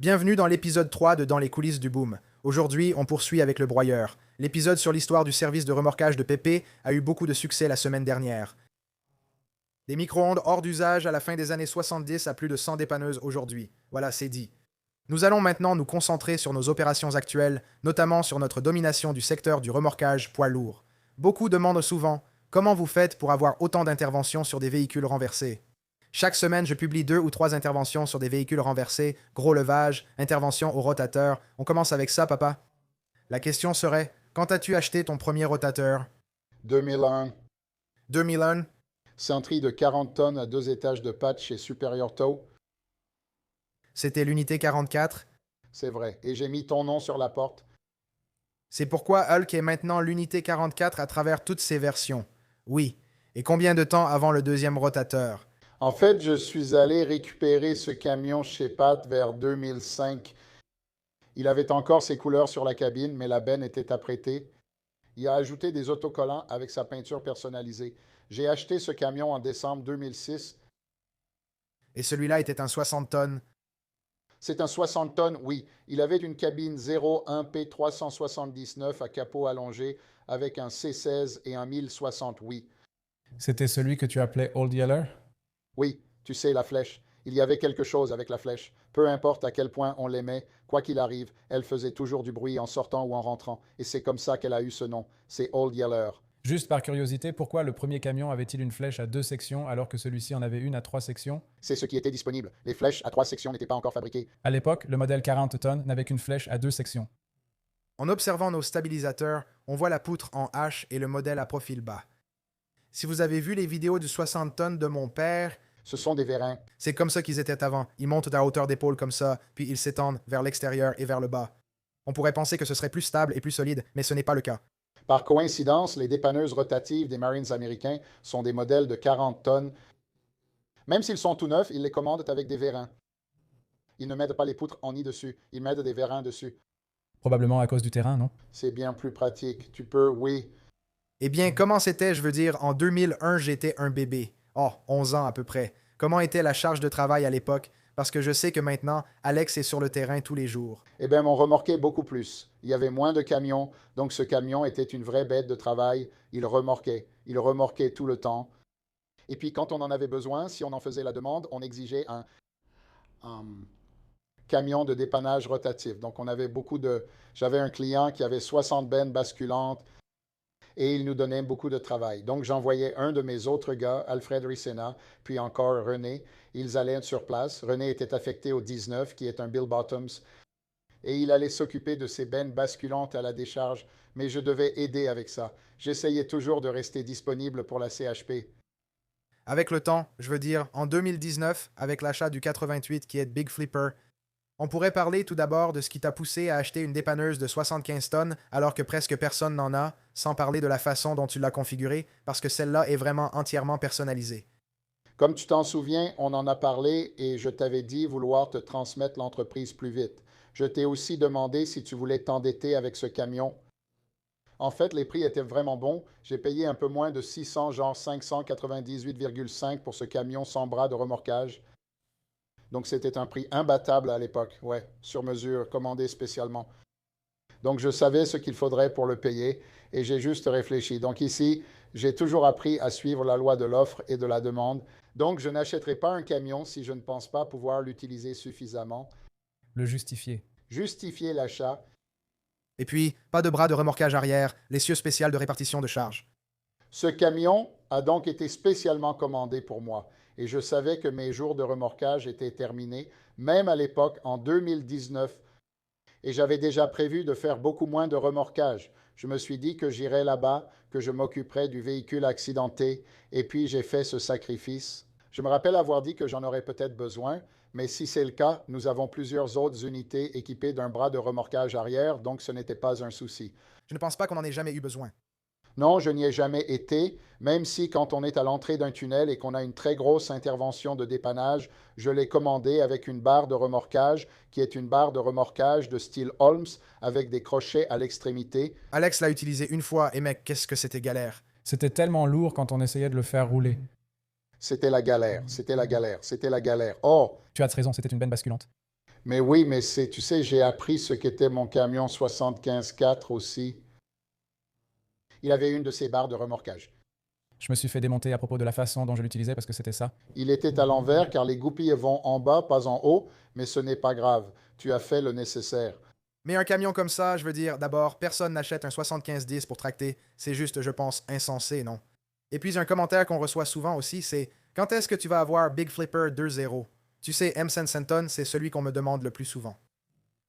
Bienvenue dans l'épisode 3 de Dans les coulisses du boom. Aujourd'hui, on poursuit avec le broyeur. L'épisode sur l'histoire du service de remorquage de Pépé a eu beaucoup de succès la semaine dernière. Des micro-ondes hors d'usage à la fin des années 70 à plus de 100 dépanneuses aujourd'hui. Voilà, c'est dit. Nous allons maintenant nous concentrer sur nos opérations actuelles, notamment sur notre domination du secteur du remorquage poids lourd. Beaucoup demandent souvent comment vous faites pour avoir autant d'interventions sur des véhicules renversés. Chaque semaine, je publie 2 ou 3 interventions sur des véhicules renversés, gros levage, intervention au rotateur. On commence avec ça, papa? La question serait, quand as-tu acheté ton premier rotateur? 2001. 2001? Centrie de 40 tonnes à 2 étages de patch chez Superior Tow. C'était l'unité 44. C'est vrai. Et j'ai mis ton nom sur la porte. C'est pourquoi Hulk est maintenant l'unité 44 à travers toutes ses versions. Oui. Et combien de temps avant le deuxième rotateur? En fait, je suis allé récupérer ce camion chez Pat vers 2005. Il avait encore ses couleurs sur la cabine, mais la benne était apprêtée. Il a ajouté des autocollants avec sa peinture personnalisée. J'ai acheté ce camion en décembre 2006. Et celui-là était un 60 tonnes. C'est un 60 tonnes, oui. Il avait une cabine 01P379 à capot allongé avec un C16 et un 1060, oui. C'était celui que tu appelais Old Yeller? Oui, tu sais, la flèche. Il y avait quelque chose avec la flèche. Peu importe à quel point on l'aimait, quoi qu'il arrive, elle faisait toujours du bruit en sortant ou en rentrant. Et c'est comme ça qu'elle a eu ce nom. C'est Old Yeller. Juste par curiosité, pourquoi le premier camion avait-il une flèche à 2 sections alors que celui-ci en avait une à 3 sections? C'est ce qui était disponible. Les flèches à 3 sections n'étaient pas encore fabriquées. À l'époque, le modèle 40 tonnes n'avait qu'une flèche à 2 sections. En observant nos stabilisateurs, on voit la poutre en H et le modèle à profil bas. Si vous avez vu les vidéos du 60 tonnes de mon père, Ce sont des vérins. c'est comme ça qu'ils étaient avant. Ils montent à hauteur d'épaule comme ça, puis ils s'étendent vers l'extérieur et vers le bas. On pourrait penser que ce serait plus stable et plus solide, mais ce n'est pas le cas. Par coïncidence, les dépanneuses rotatives des Marines américains sont des modèles de 40 tonnes. Même s'ils sont tout neufs, ils les commandent avec des vérins. Ils ne mettent pas les poutres en nid dessus, ils mettent des vérins dessus. Probablement à cause du terrain, non? C'est bien plus pratique. Tu peux, oui. Eh bien, comment c'était, je veux dire, en 2001, j'étais un bébé. Oh, 11 ans à peu près. Comment était la charge de travail à l'époque? Parce que je sais que maintenant, Alex est sur le terrain tous les jours. Eh bien, on remorquait beaucoup plus. Il y avait moins de camions, donc ce camion était une vraie bête de travail. Il remorquait. Il remorquait tout le temps. Et puis, quand on en avait besoin, si on en faisait la demande, on exigeait un camion de dépannage rotatif. Donc, on avait beaucoup de... J'avais un client qui avait 60 bennes basculantes et il nous donnait beaucoup de travail. Donc, j'envoyais un de mes autres gars, Alfred Ricena, puis encore René. Ils allaient sur place. René était affecté au 19, qui est un Bill Bottoms, et il allait s'occuper de ces bennes basculantes à la décharge, mais je devais aider avec ça. J'essayais toujours de rester disponible pour la CHP. Avec le temps, je veux dire, en 2019, avec l'achat du 88 qui est Big Flipper, on pourrait parler tout d'abord de ce qui t'a poussé à acheter une dépanneuse de 75 tonnes alors que presque personne n'en a, sans parler de la façon dont tu l'as configurée, parce que celle-là est vraiment entièrement personnalisée. Comme tu t'en souviens, on en a parlé et je t'avais dit vouloir te transmettre l'entreprise plus vite. Je t'ai aussi demandé si tu voulais t'endetter avec ce camion. En fait, les prix étaient vraiment bons. J'ai payé un peu moins de 600, genre 598,5 pour ce camion sans bras de remorquage. Donc c'était un prix imbattable à l'époque, ouais, sur mesure, commandé spécialement. Donc je savais ce qu'il faudrait pour le payer et j'ai juste réfléchi. Donc ici, j'ai toujours appris à suivre la loi de l'offre et de la demande. Donc je n'achèterai pas un camion si je ne pense pas pouvoir l'utiliser suffisamment. Le justifier. Justifier l'achat. Et puis, pas de bras de remorquage arrière, l'essieu spécial de répartition de charge. Ce camion a donc été spécialement commandé pour moi et je savais que mes jours de remorquage étaient terminés, même à l'époque en 2019, et j'avais déjà prévu de faire beaucoup moins de remorquage. Je me suis dit que j'irais là-bas, que je m'occuperais du véhicule accidenté, et puis j'ai fait ce sacrifice. Je me rappelle avoir dit que j'en aurais peut-être besoin, mais si c'est le cas, nous avons plusieurs autres unités équipées d'un bras de remorquage arrière, donc ce n'était pas un souci. Je ne pense pas qu'on en ait jamais eu besoin. Non, je n'y ai jamais été, même si quand on est à l'entrée d'un tunnel et qu'on a une très grosse intervention de dépannage, je l'ai commandé avec une barre de remorquage qui est une barre de remorquage de style Holmes avec des crochets à l'extrémité. Alex l'a utilisé une fois, et mec, qu'est-ce que c'était galère. C'était tellement lourd quand on essayait de le faire rouler. C'était la galère, c'était la galère, c'était la galère. Oh, Tu as raison, c'était une benne basculante. Mais oui, mais tu sais, j'ai appris ce qu'était mon camion 75-4 aussi. Il avait une de ces barres de remorquage. Je me suis fait démonter à propos de la façon dont je l'utilisais parce que c'était ça. Il était à l'envers car les goupilles vont en bas, pas en haut, mais ce n'est pas grave. Tu as fait le nécessaire. Mais un camion comme ça, je veux dire, d'abord, personne n'achète un 75-10 pour tracter. C'est juste, je pense, insensé, non? Et puis un commentaire qu'on reçoit souvent aussi, c'est quand est-ce que tu vas avoir Big Flipper 2.0? Tu sais, M. Senton, c'est celui qu'on me demande le plus souvent.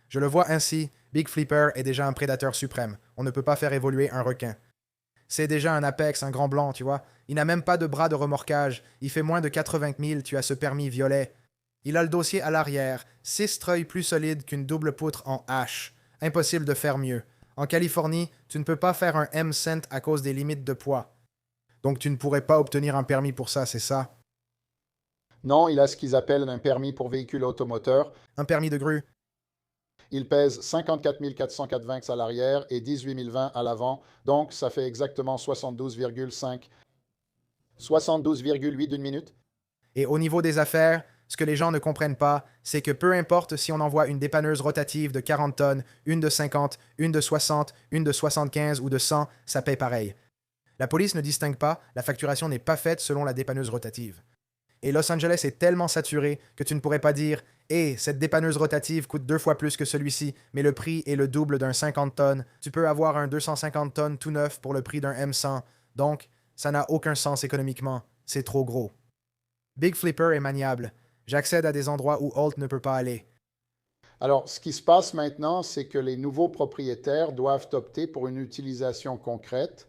Je le vois ainsi, Big Flipper est déjà un prédateur suprême. On ne peut pas faire évoluer un requin. C'est déjà un Apex, un grand blanc, tu vois. Il n'a même pas de bras de remorquage. Il fait moins de 80 000, tu as ce permis violet. Il a le dossier à l'arrière, 6 treuils plus solides qu'une double poutre en H. Impossible de faire mieux. En Californie, tu ne peux pas faire un M-Cent à cause des limites de poids. Donc tu ne pourrais pas obtenir un permis pour ça, c'est ça? Non, il a ce qu'ils appellent un permis pour véhicule automoteur. Un permis de grue. Il pèse 54 480 à l'arrière et 18 020 à l'avant. Donc, ça fait exactement 72,5. 72,8 d'une minute. Et au niveau des affaires, ce que les gens ne comprennent pas, c'est que peu importe si on envoie une dépanneuse rotative de 40 tonnes, une de 50, une de 60, une de 75 ou de 100, ça paye pareil. La police ne distingue pas, la facturation n'est pas faite selon la dépanneuse rotative. Et Los Angeles est tellement saturé que tu ne pourrais pas dire « cette dépanneuse rotative coûte 2 fois plus que celui-ci, mais le prix est le double d'un 50 tonnes. Tu peux avoir un 250 tonnes tout neuf pour le prix d'un M100. Donc, ça n'a aucun sens économiquement. C'est trop gros. » Big Flipper est maniable. J'accède à des endroits où Holt ne peut pas aller. Alors, ce qui se passe maintenant, c'est que les nouveaux propriétaires doivent opter pour une utilisation concrète.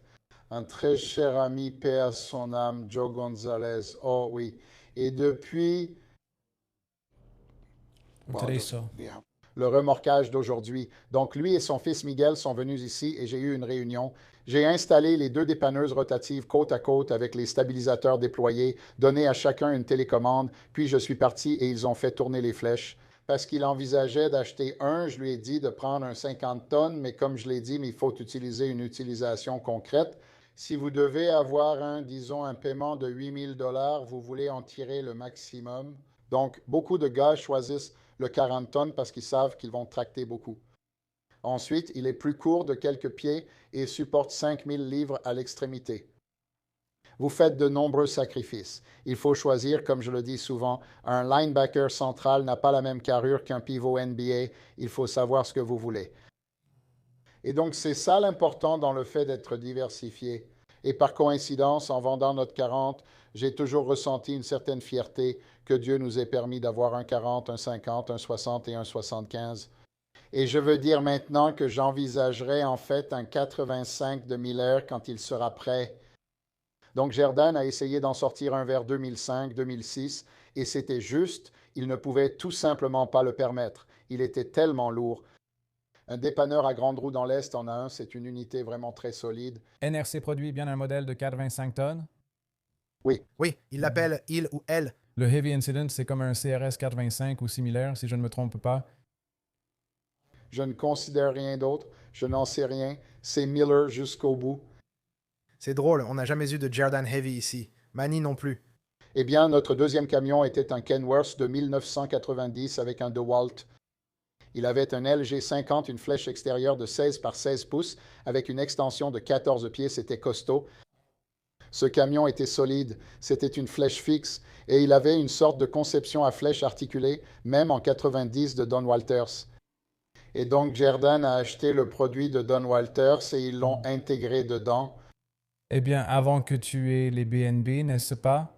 Un très cher ami, paix à son âme, Joe Gonzalez. Oh oui. Et depuis Today's so. le remorquage d'aujourd'hui. Donc, lui et son fils Miguel sont venus ici et j'ai eu une réunion. J'ai installé les 2 dépanneuses rotatives côte à côte avec les stabilisateurs déployés, donné à chacun une télécommande, puis je suis parti et ils ont fait tourner les flèches. Parce qu'il envisageait d'acheter un, je lui ai dit de prendre un 50 tonnes, mais comme je l'ai dit, il faut utiliser une utilisation concrète. Si vous devez avoir disons, un paiement de 8 000 $, vous voulez en tirer le maximum. Donc, beaucoup de gars choisissent le 40 tonnes parce qu'ils savent qu'ils vont tracter beaucoup. Ensuite, il est plus court de quelques pieds et supporte 5 000 livres à l'extrémité. Vous faites de nombreux sacrifices. Il faut choisir, comme je le dis souvent, un linebacker central n'a pas la même carrure qu'un pivot NBA. Il faut savoir ce que vous voulez. Et donc, c'est ça l'important dans le fait d'être diversifié. Et par coïncidence, en vendant notre 40, j'ai toujours ressenti une certaine fierté que Dieu nous ait permis d'avoir un 40, un 50, un 60 et un 75. Et je veux dire maintenant que j'envisagerais en fait un 85 de Miller quand il sera prêt. Donc Jordan a essayé d'en sortir un vers 2005, 2006, et c'était juste, il ne pouvait tout simplement pas le permettre. Il était tellement lourd. Un dépanneur à grande roue dans l'Est en a un, c'est une unité vraiment très solide. NRC produit bien un modèle de 4,25 tonnes. Oui, Oui, il l'appelle il ou elle. Le Heavy Incident, c'est comme un CRS 425 ou similaire, si je ne me trompe pas. je ne considère rien d'autre, je n'en sais rien, c'est Miller jusqu'au bout. C'est drôle, on n'a jamais eu de Jordan Heavy ici. Manny non plus. Eh bien, notre deuxième camion était un Kenworth de 1990 avec un DeWalt. Il avait un LG50, une flèche extérieure de 16 par 16 pouces avec une extension de 14 pieds, c'était costaud. Ce camion était solide, c'était une flèche fixe et il avait une sorte de conception à flèche articulée, même en 90 de Don Walters. Et donc Jordan a acheté le produit de Don Walters et ils l'ont intégré dedans. Eh bien, avant que tu aies les BNB, n'est-ce pas?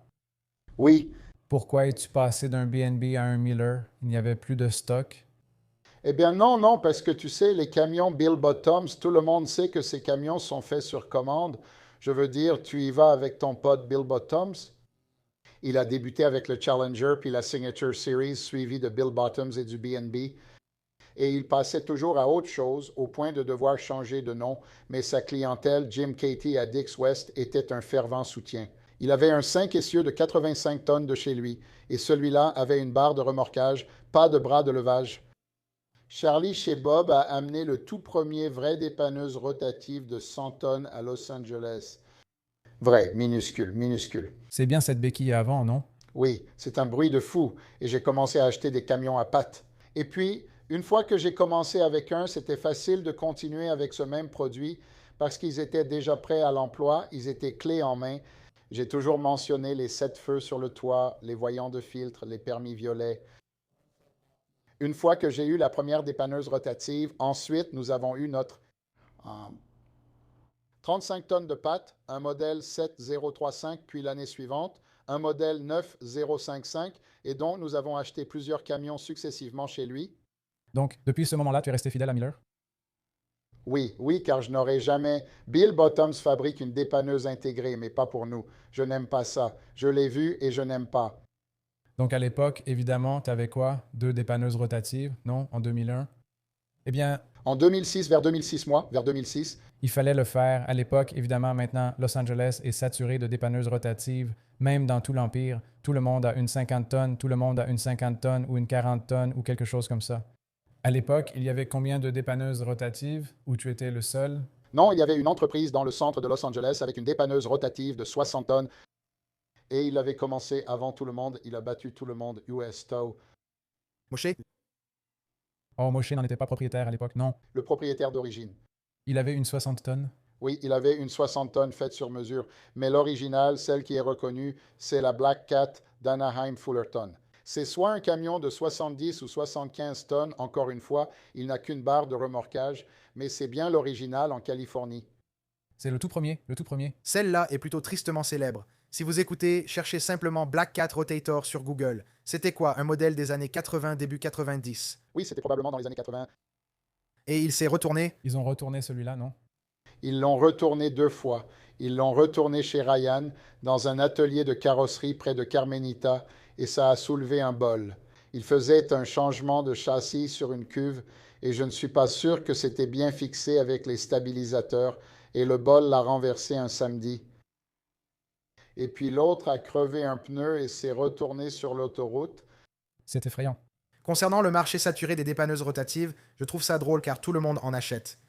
Oui, Pourquoi es-tu passé d'un BNB à un Miller? Il n'y avait plus de stock. eh bien non, parce que tu sais, les camions Bill Bottoms, tout le monde sait que ces camions sont faits sur commande. Je veux dire, tu y vas avec ton pote Bill Bottoms. Il a débuté avec le Challenger puis la Signature Series, suivi de Bill Bottoms et du BNB. Et il passait toujours à autre chose, au point de devoir changer de nom, mais sa clientèle, Jim Katie à Dix West, était un fervent soutien. Il avait un 5 essieux de 85 tonnes de chez lui, et celui-là avait une barre de remorquage, pas de bras de levage. Charlie chez Bob a amené le tout premier vrai dépanneuse rotative de 100 tonnes à Los Angeles. Vrai, minuscule, minuscule. C'est bien cette béquille avant, non? Oui, c'est un bruit de fou, et j'ai commencé à acheter des camions à pattes. Et puis, une fois que j'ai commencé avec un, c'était facile de continuer avec ce même produit parce qu'ils étaient déjà prêts à l'emploi, ils étaient clés en main. J'ai toujours mentionné les 7 feux sur le toit, les voyants de filtre, les permis violets. Une fois que j'ai eu la première dépanneuse rotative, ensuite, nous avons eu notre 35 tonnes de pâte, un modèle 7035, puis l'année suivante, un modèle 9055, et donc nous avons acheté plusieurs camions successivement chez lui. Donc, depuis ce moment-là, tu es resté fidèle à Miller? Oui, oui, car je n'aurais jamais. Bill Bottoms fabrique une dépanneuse intégrée, mais pas pour nous. Je n'aime pas ça. Je l'ai vu et je n'aime pas. Donc, à l'époque, évidemment, tu avais quoi? 2 dépanneuses rotatives, non? En 2001? Eh bien, En 2006, vers 2006, vers 2006, il fallait le faire. À l'époque, évidemment, maintenant, Los Angeles est saturé de dépanneuses rotatives. Même dans tout l'Empire, tout le monde a une 50 tonnes, tout le monde a une 50 tonnes ou une 40 tonnes ou quelque chose comme ça. À l'époque, il y avait combien de dépanneuses rotatives où tu étais le seul? non, il y avait une entreprise dans le centre de Los Angeles avec une dépanneuse rotative de 60 tonnes et il avait commencé avant tout le monde. Il a battu tout le monde, US Tow. Moshe? Oh, Moshe n'en était pas propriétaire à l'époque, non. Le propriétaire d'origine. Il avait une 60 tonnes. Oui, il avait une 60 tonnes faite sur mesure, mais l'original, celle qui est reconnue, c'est la Black Cat d'Anaheim Fullerton. C'est soit un camion de 70 ou 75 tonnes, encore une fois, il n'a qu'une barre de remorquage, mais c'est bien l'original en Californie. C'est le tout premier, le tout premier. Celle-là est plutôt tristement célèbre. Si vous écoutez, cherchez simplement Black Cat Rotator sur Google. C'était quoi, un modèle des années 80, début 90? Oui, c'était probablement dans les années 80. Et il s'est retourné. Ils ont retourné celui-là, non? Ils l'ont retourné 2 fois. Ils l'ont retourné chez Ryan, dans un atelier de carrosserie près de Carmenita, et ça a soulevé un bol. Il faisait un changement de châssis sur une cuve, et je ne suis pas sûr que c'était bien fixé avec les stabilisateurs, et le bol l'a renversé un samedi. Et puis l'autre a crevé un pneu et s'est retourné sur l'autoroute. C'est effrayant. Concernant le marché saturé des dépanneuses rotatives, je trouve ça drôle car tout le monde en achète.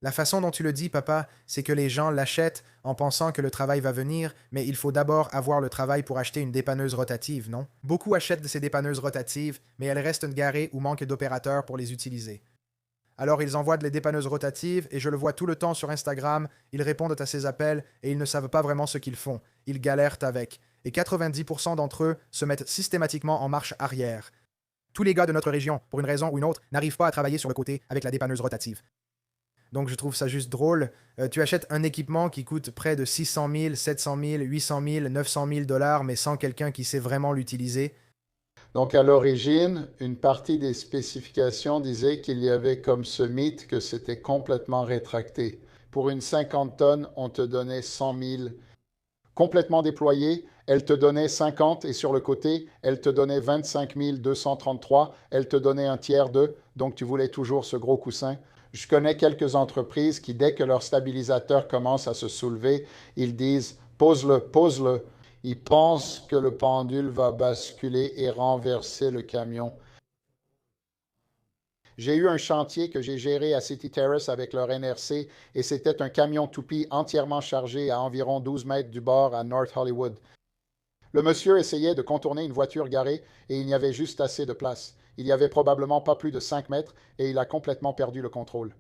La façon dont tu le dis, papa, c'est que les gens l'achètent en pensant que le travail va venir, mais il faut d'abord avoir le travail pour acheter une dépanneuse rotative, non? Beaucoup achètent ces dépanneuses rotatives, mais elles restent garées ou manquent d'opérateurs pour les utiliser. Alors ils envoient des dépanneuses rotatives, et je le vois tout le temps sur Instagram, ils répondent à ces appels, et ils ne savent pas vraiment ce qu'ils font. Ils galèrent avec. Et 90% d'entre eux se mettent systématiquement en marche arrière. Tous les gars de notre région, pour une raison ou une autre, n'arrivent pas à travailler sur le côté avec la dépanneuse rotative. Donc je trouve ça juste drôle. Tu achètes un équipement qui coûte près de 600 000, 700 000, 800 000, 900 000 dollars, mais sans quelqu'un qui sait vraiment l'utiliser. Donc à l'origine, une partie des spécifications disait qu'il y avait comme ce mythe que c'était complètement rétracté. Pour une 50 tonnes, on te donnait 100 000. Complètement déployée, elle te donnait 50 et sur le côté, elle te donnait 25 233. Elle te donnait un tiers de, donc tu voulais toujours ce gros coussin. Je connais quelques entreprises qui, dès que leur stabilisateur commence à se soulever, ils disent « pose-le, pose-le ». Ils pensent que le pendule va basculer et renverser le camion. J'ai eu un chantier que j'ai géré à City Terrace avec leur NRC et c'était un camion toupie entièrement chargé à environ 12 mètres du bord à North Hollywood. Le monsieur essayait de contourner une voiture garée et il n'y avait juste assez de place. Il y avait probablement pas plus de 5 mètres et il a complètement perdu le contrôle.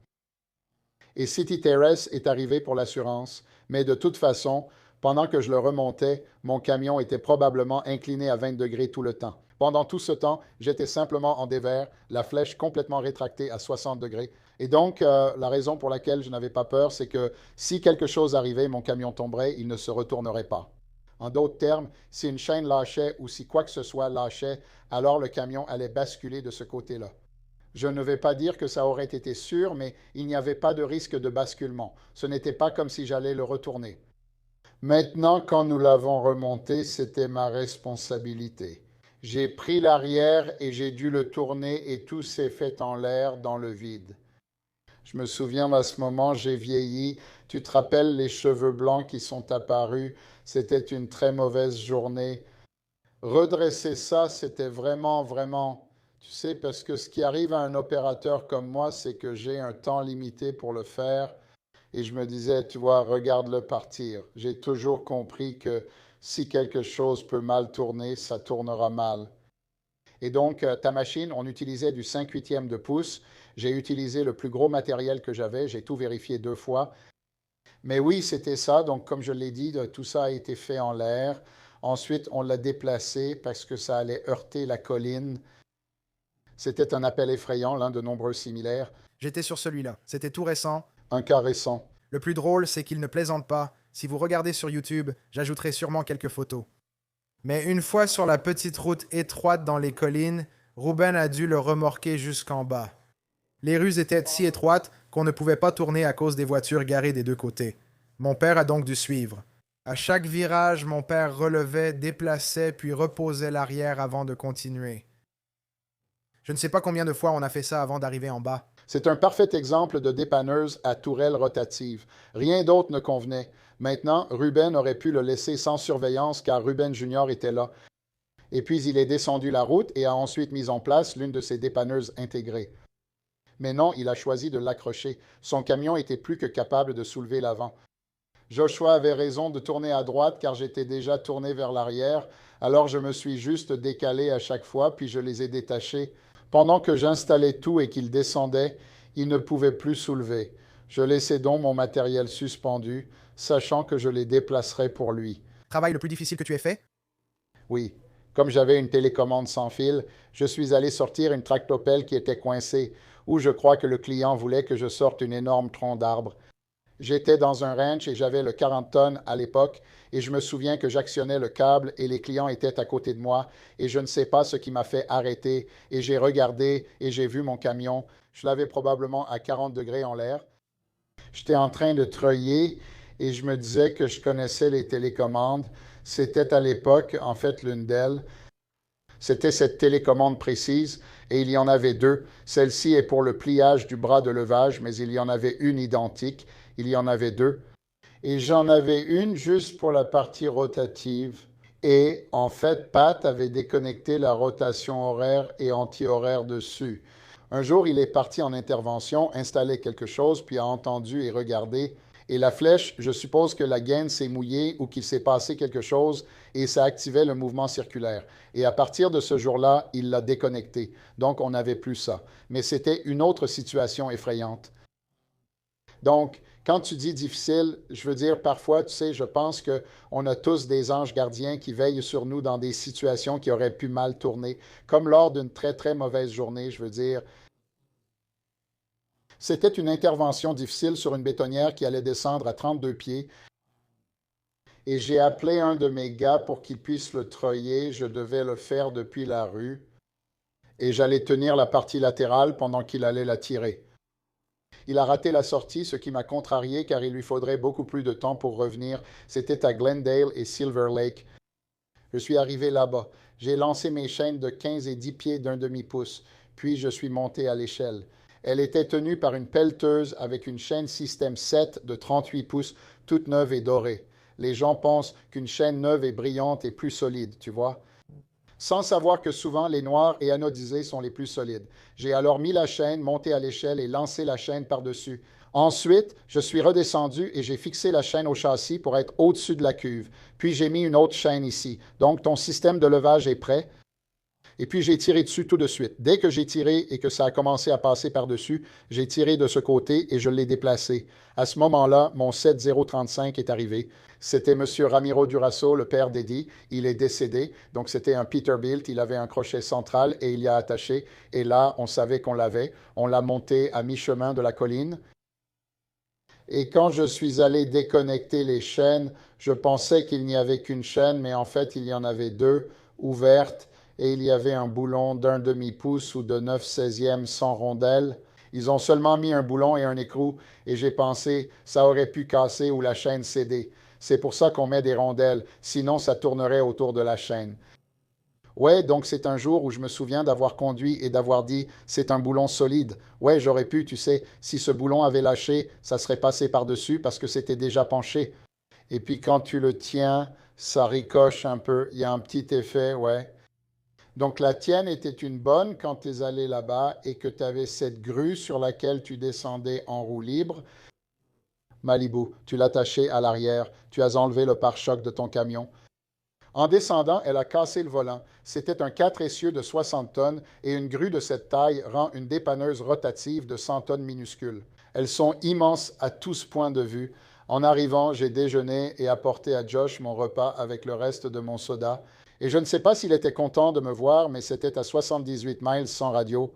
Et City Terrace est arrivé pour l'assurance, mais de toute façon, pendant que je le remontais, mon camion était probablement incliné à 20 degrés tout le temps. Pendant tout ce temps, j'étais simplement en dévers, la flèche complètement rétractée à 60 degrés. Et donc, la raison pour laquelle je n'avais pas peur, c'est que si quelque chose arrivait, mon camion tomberait, il ne se retournerait pas. En d'autres termes, si une chaîne lâchait ou si quoi que ce soit lâchait, alors le camion allait basculer de ce côté-là. Je ne vais pas dire que ça aurait été sûr, mais il n'y avait pas de risque de basculement. Ce n'était pas comme si j'allais le retourner. Maintenant, quand nous l'avons remonté, c'était ma responsabilité. J'ai pris l'arrière et j'ai dû le tourner et tout s'est fait en l'air dans le vide. Je me souviens à ce moment, j'ai vieilli. Tu te rappelles les cheveux blancs qui sont apparus? C'était une très mauvaise journée. Redresser ça, c'était vraiment, vraiment, tu sais, parce que ce qui arrive à un opérateur comme moi, c'est que j'ai un temps limité pour le faire. Et je me disais, tu vois, regarde-le partir. J'ai toujours compris que si quelque chose peut mal tourner, ça tournera mal. Et donc, ta machine, on utilisait du 5/8 de pouce. J'ai utilisé le plus gros matériel que j'avais. J'ai tout vérifié 2 fois. Mais oui, c'était ça. Donc, comme je l'ai dit, tout ça a été fait en l'air. Ensuite, on l'a déplacé parce que ça allait heurter la colline. C'était un appel effrayant, l'un de nombreux similaires. J'étais sur celui-là. C'était tout récent. Un cas récent. Le plus drôle, c'est qu'il ne plaisante pas. Si vous regardez sur YouTube, j'ajouterai sûrement quelques photos. Mais une fois sur la petite route étroite dans les collines, Ruben a dû le remorquer jusqu'en bas. Les rues étaient si étroites qu'on ne pouvait pas tourner à cause des voitures garées des deux côtés. Mon père a donc dû suivre. À chaque virage, mon père relevait, déplaçait, puis reposait l'arrière avant de continuer. Je ne sais pas combien de fois on a fait ça avant d'arriver en bas. C'est un parfait exemple de dépanneuse à tourelle rotative. Rien d'autre ne convenait. Maintenant, Ruben aurait pu le laisser sans surveillance car Ruben Junior était là. Et puis il est descendu la route et a ensuite mis en place l'une de ses dépanneuses intégrées. Mais non, il a choisi de l'accrocher. Son camion était plus que capable de soulever l'avant. Joshua avait raison de tourner à droite car j'étais déjà tourné vers l'arrière, alors je me suis juste décalé à chaque fois puis je les ai détachés. Pendant que j'installais tout et qu'il descendait, il ne pouvait plus soulever. Je laissais donc mon matériel suspendu, sachant que je les déplacerais pour lui. Travail le plus difficile que tu aies fait? Oui, comme j'avais une télécommande sans fil, je suis allé sortir une tractopelle qui était coincée, où je crois que le client voulait que je sorte une énorme tronc d'arbre. J'étais dans un ranch et j'avais le 40 tonnes à l'époque et je me souviens que j'actionnais le câble et les clients étaient à côté de moi et je ne sais pas ce qui m'a fait arrêter et j'ai regardé et j'ai vu mon camion. Je l'avais probablement à 40 degrés en l'air. J'étais en train de treuiller et je me disais que je connaissais les télécommandes. C'était à l'époque, en fait, l'une d'elles. C'était cette télécommande précise et il y en avait deux. Celle-ci est pour le pliage du bras de levage, mais il y en avait une identique. Il y en avait deux. Et j'en avais une juste pour la partie rotative. Et en fait, Pat avait déconnecté la rotation horaire et anti-horaire dessus. Un jour, il est parti en intervention, installer quelque chose, puis a entendu et regardé. Et la flèche, je suppose que la gaine s'est mouillée ou qu'il s'est passé quelque chose et ça activait le mouvement circulaire. Et à partir de ce jour-là, il l'a déconnecté. Donc, on n'avait plus ça. Mais c'était une autre situation effrayante. Donc, quand tu dis difficile, je veux dire parfois, tu sais, je pense qu'on a tous des anges gardiens qui veillent sur nous dans des situations qui auraient pu mal tourner, comme lors d'une très, très mauvaise journée, je veux dire. C'était une intervention difficile sur une bétonnière qui allait descendre à 32 pieds. Et j'ai appelé un de mes gars pour qu'il puisse le treuiller. Je devais le faire depuis la rue. Et j'allais tenir la partie latérale pendant qu'il allait la tirer. Il a raté la sortie, ce qui m'a contrarié car il lui faudrait beaucoup plus de temps pour revenir. C'était à Glendale et Silver Lake. Je suis arrivé là-bas. J'ai lancé mes chaînes de 15 et 10 pieds d'un demi-pouce. Puis je suis monté à l'échelle. Elle était tenue par une pelleteuse avec une chaîne système 7 de 38 pouces, toute neuve et dorée. Les gens pensent qu'une chaîne neuve et brillante est plus solide, tu vois. Sans savoir que souvent les noirs et anodisés sont les plus solides. J'ai alors mis la chaîne, monté à l'échelle et lancé la chaîne par-dessus. Ensuite, je suis redescendu et j'ai fixé la chaîne au châssis pour être au-dessus de la cuve. Puis j'ai mis une autre chaîne ici. Donc ton système de levage est prêt. Et puis j'ai tiré dessus tout de suite. Dès que j'ai tiré et que ça a commencé à passer par-dessus, j'ai tiré de ce côté et je l'ai déplacé. À ce moment-là, mon 7035 est arrivé. C'était M. Ramiro Durasso, le père d'Eddie. Il est décédé. Donc c'était un Peterbilt. Il avait un crochet central et il y a attaché. Et là, on savait qu'on l'avait. On l'a monté à mi-chemin de la colline. Et quand je suis allé déconnecter les chaînes, je pensais qu'il n'y avait qu'une chaîne, mais en fait, il y en avait deux ouvertes. Et il y avait un boulon d'un demi-pouce ou de 9/16 sans rondelle. Ils ont seulement mis un boulon et un écrou, et j'ai pensé, ça aurait pu casser ou la chaîne céder. C'est pour ça qu'on met des rondelles, sinon ça tournerait autour de la chaîne. Ouais, donc c'est un jour où je me souviens d'avoir conduit et d'avoir dit, c'est un boulon solide. Ouais, j'aurais pu, tu sais, si ce boulon avait lâché, ça serait passé par-dessus parce que c'était déjà penché. Et puis quand tu le tiens, ça ricoche un peu, il y a un petit effet, ouais. Donc la tienne était une bonne quand tu es allé là-bas et que tu avais cette grue sur laquelle tu descendais en roue libre. Malibu, tu l'attachais à l'arrière, tu as enlevé le pare-choc de ton camion. En descendant, elle a cassé le volant. C'était un 4 essieux de 60 tonnes et une grue de cette taille rend une dépanneuse rotative de 100 tonnes minuscule. Elles sont immenses à tous points de vue. En arrivant, j'ai déjeuné et apporté à Josh mon repas avec le reste de mon soda. Et je ne sais pas s'il était content de me voir, mais c'était à 78 miles sans radio.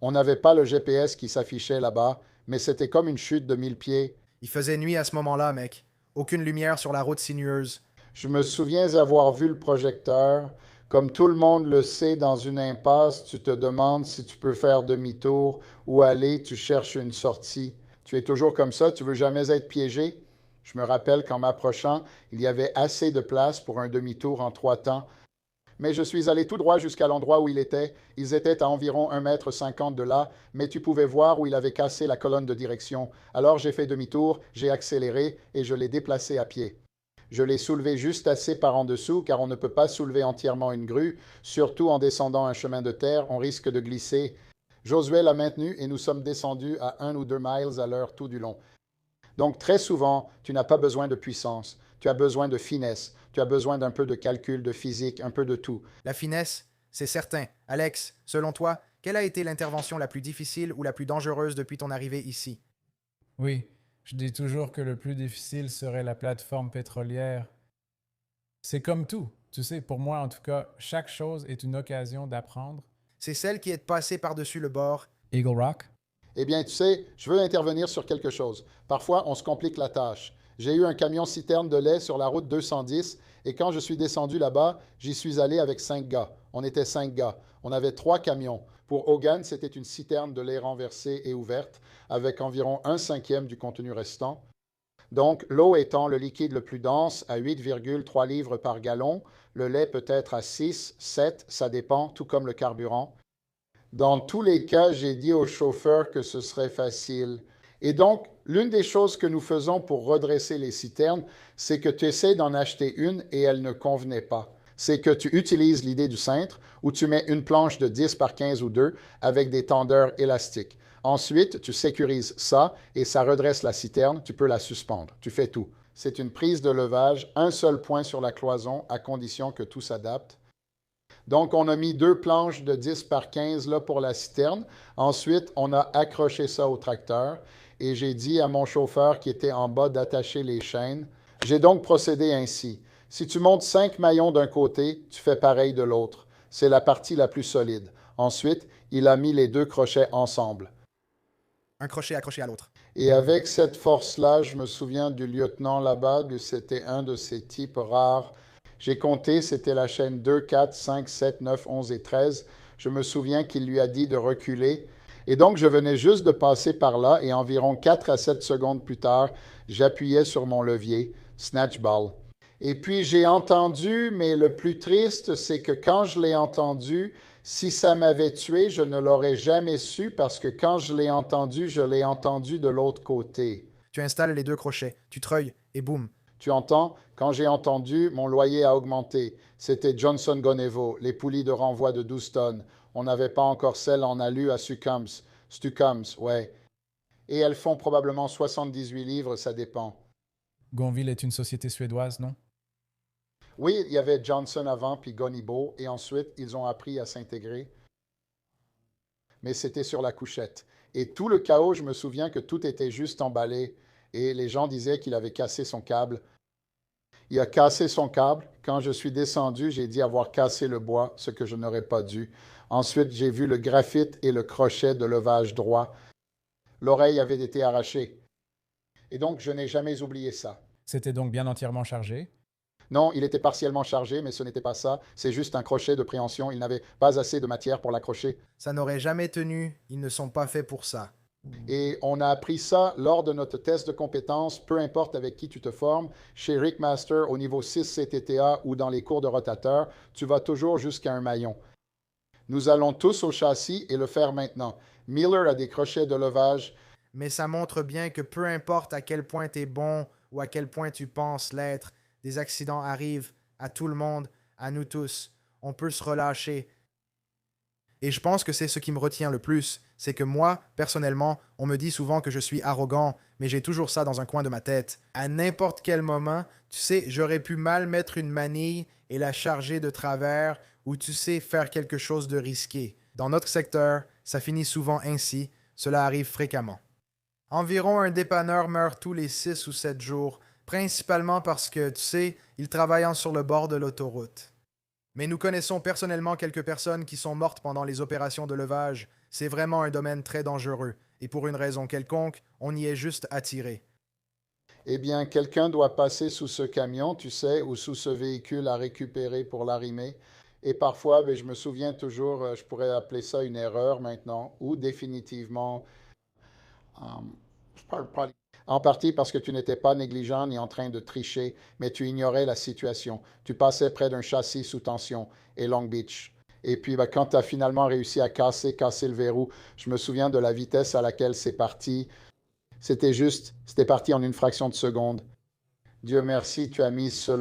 On n'avait pas le GPS qui s'affichait là-bas, mais c'était comme une chute de 1000 pieds. Il faisait nuit à ce moment-là, mec. Aucune lumière sur la route sinueuse. Je me souviens avoir vu le projecteur. Comme tout le monde le sait, dans une impasse, tu te demandes si tu peux faire demi-tour ou aller, tu cherches une sortie. Tu es toujours comme ça, tu veux jamais être piégé. Je me rappelle qu'en m'approchant, il y avait assez de place pour un demi-tour en 3 temps. Mais je suis allé tout droit jusqu'à l'endroit où il était. Ils étaient à environ 1,50 m de là, mais tu pouvais voir où il avait cassé la colonne de direction. Alors j'ai fait demi-tour, j'ai accéléré et je l'ai déplacé à pied. Je l'ai soulevé juste assez par en dessous, car on ne peut pas soulever entièrement une grue, surtout en descendant un chemin de terre, on risque de glisser. Josué l'a maintenu et nous sommes descendus à 1 ou 2 miles à l'heure tout du long. Donc très souvent, tu n'as pas besoin de puissance, tu as besoin de finesse, tu as besoin d'un peu de calcul, de physique, un peu de tout. La finesse, c'est certain. Alex, selon toi, quelle a été l'intervention la plus difficile ou la plus dangereuse depuis ton arrivée ici? Oui, je dis toujours que le plus difficile serait la plateforme pétrolière. C'est comme tout. Tu sais, pour moi en tout cas, chaque chose est une occasion d'apprendre. C'est celle qui est passée par-dessus le bord. Eagle Rock? Eh bien, tu sais, je veux intervenir sur quelque chose. Parfois, on se complique la tâche. J'ai eu un camion citerne de lait sur la route 210 et quand je suis descendu là-bas, j'y suis allé avec 5 gars. On était 5 gars. On avait 3 camions. Pour Hogan, c'était une citerne de lait renversée et ouverte avec environ 1/5 du contenu restant. Donc, l'eau étant le liquide le plus dense à 8,3 livres par gallon, le lait peut être à 6, 7, ça dépend, tout comme le carburant. Dans tous les cas, j'ai dit au chauffeur que ce serait facile. Et donc, l'une des choses que nous faisons pour redresser les citernes, c'est que tu essaies d'en acheter une et elle ne convenait pas. C'est que tu utilises l'idée du cintre où tu mets une planche de 10 par 15 ou 2 avec des tendeurs élastiques. Ensuite, tu sécurises ça et ça redresse la citerne, tu peux la suspendre. Tu fais tout. C'est une prise de levage, un seul point sur la cloison à condition que tout s'adapte. Donc, on a mis 2 planches de 10 par 15 là pour la citerne. Ensuite, on a accroché ça au tracteur et j'ai dit à mon chauffeur qui était en bas d'attacher les chaînes. J'ai donc procédé ainsi. Si tu montes 5 maillons d'un côté, tu fais pareil de l'autre. C'est la partie la plus solide. Ensuite, il a mis les 2 crochets ensemble. Un crochet accroché à l'autre. Et avec cette force-là, je me souviens du lieutenant là-bas, c'était un de ces types rares. J'ai compté, c'était la chaîne 2, 4, 5, 7, 9, 11 et 13. Je me souviens qu'il lui a dit de reculer. Et donc, je venais juste de passer par là et environ 4 à 7 secondes plus tard, j'appuyais sur mon levier, snatch ball. Et puis, j'ai entendu, mais le plus triste, c'est que quand je l'ai entendu, si ça m'avait tué, je ne l'aurais jamais su parce que quand je l'ai entendu de l'autre côté. Tu installes les 2 crochets, tu treuilles et boum. Tu entends? Quand j'ai entendu, mon loyer a augmenté. C'était Johnson Gonevo, les poulies de renvoi de 12 tonnes. On n'avait pas encore celles en alu à Stucums, ouais. Et elles font probablement 78 livres, ça dépend. Gonville est une société suédoise, non? Oui, il y avait Johnson avant, puis Gonibo, et ensuite, ils ont appris à s'intégrer. Mais c'était sur la couchette. Et tout le chaos, je me souviens que tout était juste emballé, et les gens disaient qu'il avait cassé son câble. Il a cassé son câble. Quand je suis descendu, j'ai dit avoir cassé le bois, ce que je n'aurais pas dû. Ensuite, j'ai vu le graphite et le crochet de levage droit. L'oreille avait été arrachée. Et donc, je n'ai jamais oublié ça. C'était donc bien entièrement chargé? Non, il était partiellement chargé, mais ce n'était pas ça. C'est juste un crochet de préhension. Il n'avait pas assez de matière pour l'accrocher. Ça n'aurait jamais tenu, ils ne sont pas faits pour ça. Et on a appris ça lors de notre test de compétences, peu importe avec qui tu te formes. Chez Rick Master, au niveau 6 CTTA ou dans les cours de rotateur, tu vas toujours jusqu'à un maillon. Nous allons tous au châssis et le faire maintenant. Miller a des crochets de levage. Mais ça montre bien que peu importe à quel point tu es bon ou à quel point tu penses l'être, des accidents arrivent à tout le monde, à nous tous. On peut se relâcher. Et je pense que c'est ce qui me retient le plus, c'est que moi, personnellement, on me dit souvent que je suis arrogant, mais j'ai toujours ça dans un coin de ma tête. À n'importe quel moment, tu sais, j'aurais pu mal mettre une manille et la charger de travers ou tu sais faire quelque chose de risqué. Dans notre secteur, ça finit souvent ainsi, cela arrive fréquemment. Environ un dépanneur meurt tous les 6 ou 7 jours, principalement parce que, tu sais, il travaille sur le bord de l'autoroute. Mais nous connaissons personnellement quelques personnes qui sont mortes pendant les opérations de levage. C'est vraiment un domaine très dangereux, et pour une raison quelconque, on y est juste attiré. Eh bien, quelqu'un doit passer sous ce camion, tu sais, ou sous ce véhicule à récupérer pour l'arrimer. Et parfois, je me souviens toujours, je pourrais appeler ça une erreur maintenant, ou définitivement, euh, je parle pas. En partie parce que tu n'étais pas négligent ni en train de tricher, mais tu ignorais la situation. Tu passais près d'un châssis sous tension et Long Beach. Et puis, quand tu as finalement réussi à casser le verrou, je me souviens de la vitesse à laquelle c'est parti. C'était parti en une fraction de seconde. Dieu merci, tu as mis ce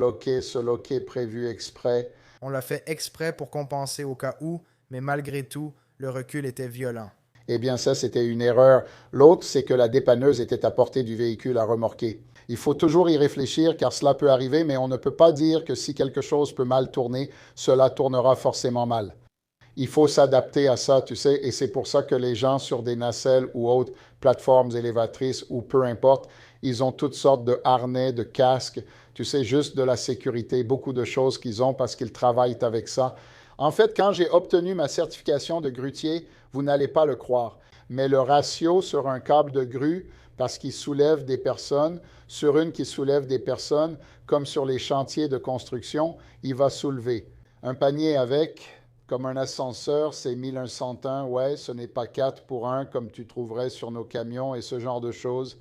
loquet prévu exprès. On l'a fait exprès pour compenser au cas où, mais malgré tout, le recul était violent. Eh bien, ça, c'était une erreur. L'autre, c'est que la dépanneuse était à portée du véhicule à remorquer. Il faut toujours y réfléchir car cela peut arriver, mais on ne peut pas dire que si quelque chose peut mal tourner, cela tournera forcément mal. Il faut s'adapter à ça, tu sais, et c'est pour ça que les gens sur des nacelles ou autres plateformes élévatrices ou peu importe, ils ont toutes sortes de harnais, de casques, tu sais, juste de la sécurité, beaucoup de choses qu'ils ont parce qu'ils travaillent avec ça. En fait, quand j'ai obtenu ma certification de grutier, vous n'allez pas le croire, mais le ratio sur un câble de grue, parce qu'il soulève des personnes, sur une qui soulève des personnes, comme sur les chantiers de construction, il va soulever. Un panier avec, comme un ascenseur, c'est 1101, ouais, ce n'est pas 4 pour 1 comme tu trouverais sur nos camions et ce genre de choses,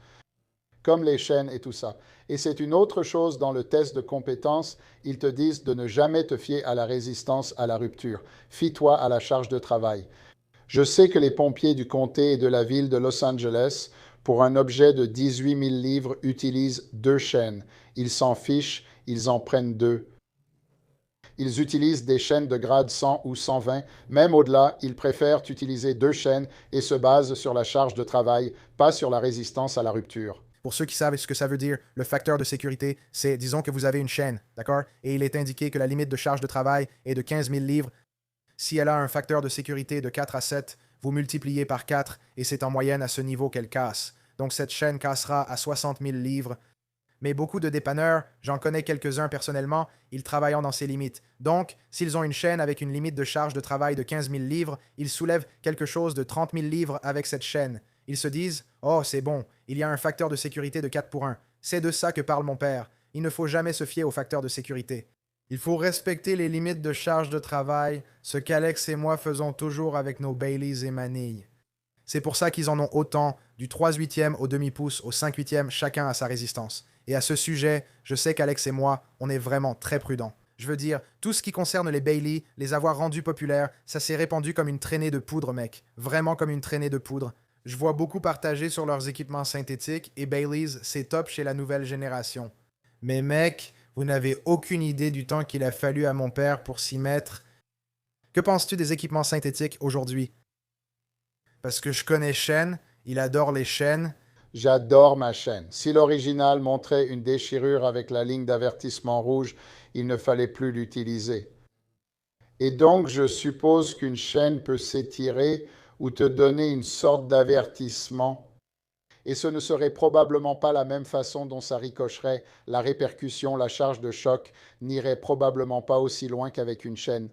comme les chaînes et tout ça. Et c'est une autre chose dans le test de compétences, ils te disent de ne jamais te fier à la résistance à la rupture. Fie-toi à la charge de travail. Je sais que les pompiers du comté et de la ville de Los Angeles, pour un objet de 18 000 livres, utilisent 2 chaînes. Ils s'en fichent, ils en prennent 2. Ils utilisent des chaînes de grade 100 ou 120. Même au-delà, ils préfèrent utiliser 2 chaînes et se basent sur la charge de travail, pas sur la résistance à la rupture. Pour ceux qui savent ce que ça veut dire, le facteur de sécurité, c'est, disons que vous avez une chaîne, d'accord? Et il est indiqué que la limite de charge de travail est de 15 000 livres. Si elle a un facteur de sécurité de 4 à 7, vous multipliez par 4 et c'est en moyenne à ce niveau qu'elle casse. Donc cette chaîne cassera à 60 000 livres. Mais beaucoup de dépanneurs, j'en connais quelques-uns personnellement, ils travaillent dans ces limites. Donc, s'ils ont une chaîne avec une limite de charge de travail de 15 000 livres, ils soulèvent quelque chose de 30 000 livres avec cette chaîne. Ils se disent « Oh, c'est bon, il y a un facteur de sécurité de 4 pour 1. C'est de ça que parle mon père. Il ne faut jamais se fier au facteur de sécurité. » Il faut respecter les limites de charge de travail, ce qu'Alex et moi faisons toujours avec nos Baileys et manilles. C'est pour ça qu'ils en ont autant, du 3/8 au demi-pouce au 5/8, chacun à sa résistance. Et à ce sujet, je sais qu'Alex et moi, on est vraiment très prudents. Je veux dire, tout ce qui concerne les Bailey, les avoir rendus populaires, ça s'est répandu comme une traînée de poudre, mec. Vraiment comme une traînée de poudre. Je vois beaucoup partager sur leurs équipements synthétiques et Baileys, c'est top chez la nouvelle génération. Mais mec, vous n'avez aucune idée du temps qu'il a fallu à mon père pour s'y mettre. Que penses-tu des équipements synthétiques aujourd'hui? Parce que je connais Shen, il adore les chaînes. J'adore ma chaîne. Si l'original montrait une déchirure avec la ligne d'avertissement rouge, il ne fallait plus l'utiliser. Et donc, je suppose qu'une chaîne peut s'étirer ou te donner une sorte d'avertissement. Et ce ne serait probablement pas la même façon dont ça ricocherait. La répercussion, la charge de choc n'irait probablement pas aussi loin qu'avec une chaîne.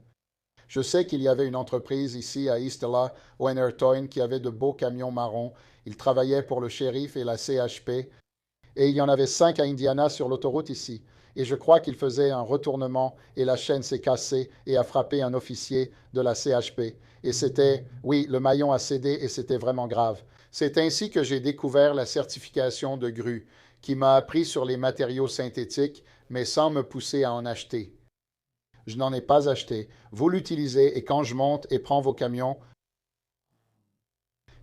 Je sais qu'il y avait une entreprise ici à Eastella, Wennertoin, qui avait de beaux camions marrons. Ils travaillaient pour le shérif et la CHP. Et il y en avait 5 à Indiana sur l'autoroute ici. Et je crois qu'ils faisaient un retournement et la chaîne s'est cassée et a frappé un officier de la CHP. Et c'était, oui, le maillon a cédé et c'était vraiment grave. C'est ainsi que j'ai découvert la certification de grue, qui m'a appris sur les matériaux synthétiques, mais sans me pousser à en acheter. Je n'en ai pas acheté. Vous l'utilisez et quand je monte et prends vos camions,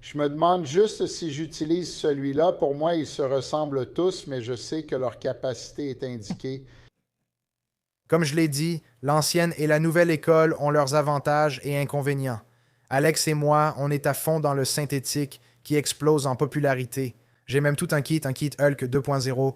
je me demande juste si j'utilise celui-là. Pour moi, ils se ressemblent tous, mais je sais que leur capacité est indiquée. Comme je l'ai dit, l'ancienne et la nouvelle école ont leurs avantages et inconvénients. Alex et moi, on est à fond dans le synthétique qui explose en popularité. J'ai même tout un kit Hulk 2.0.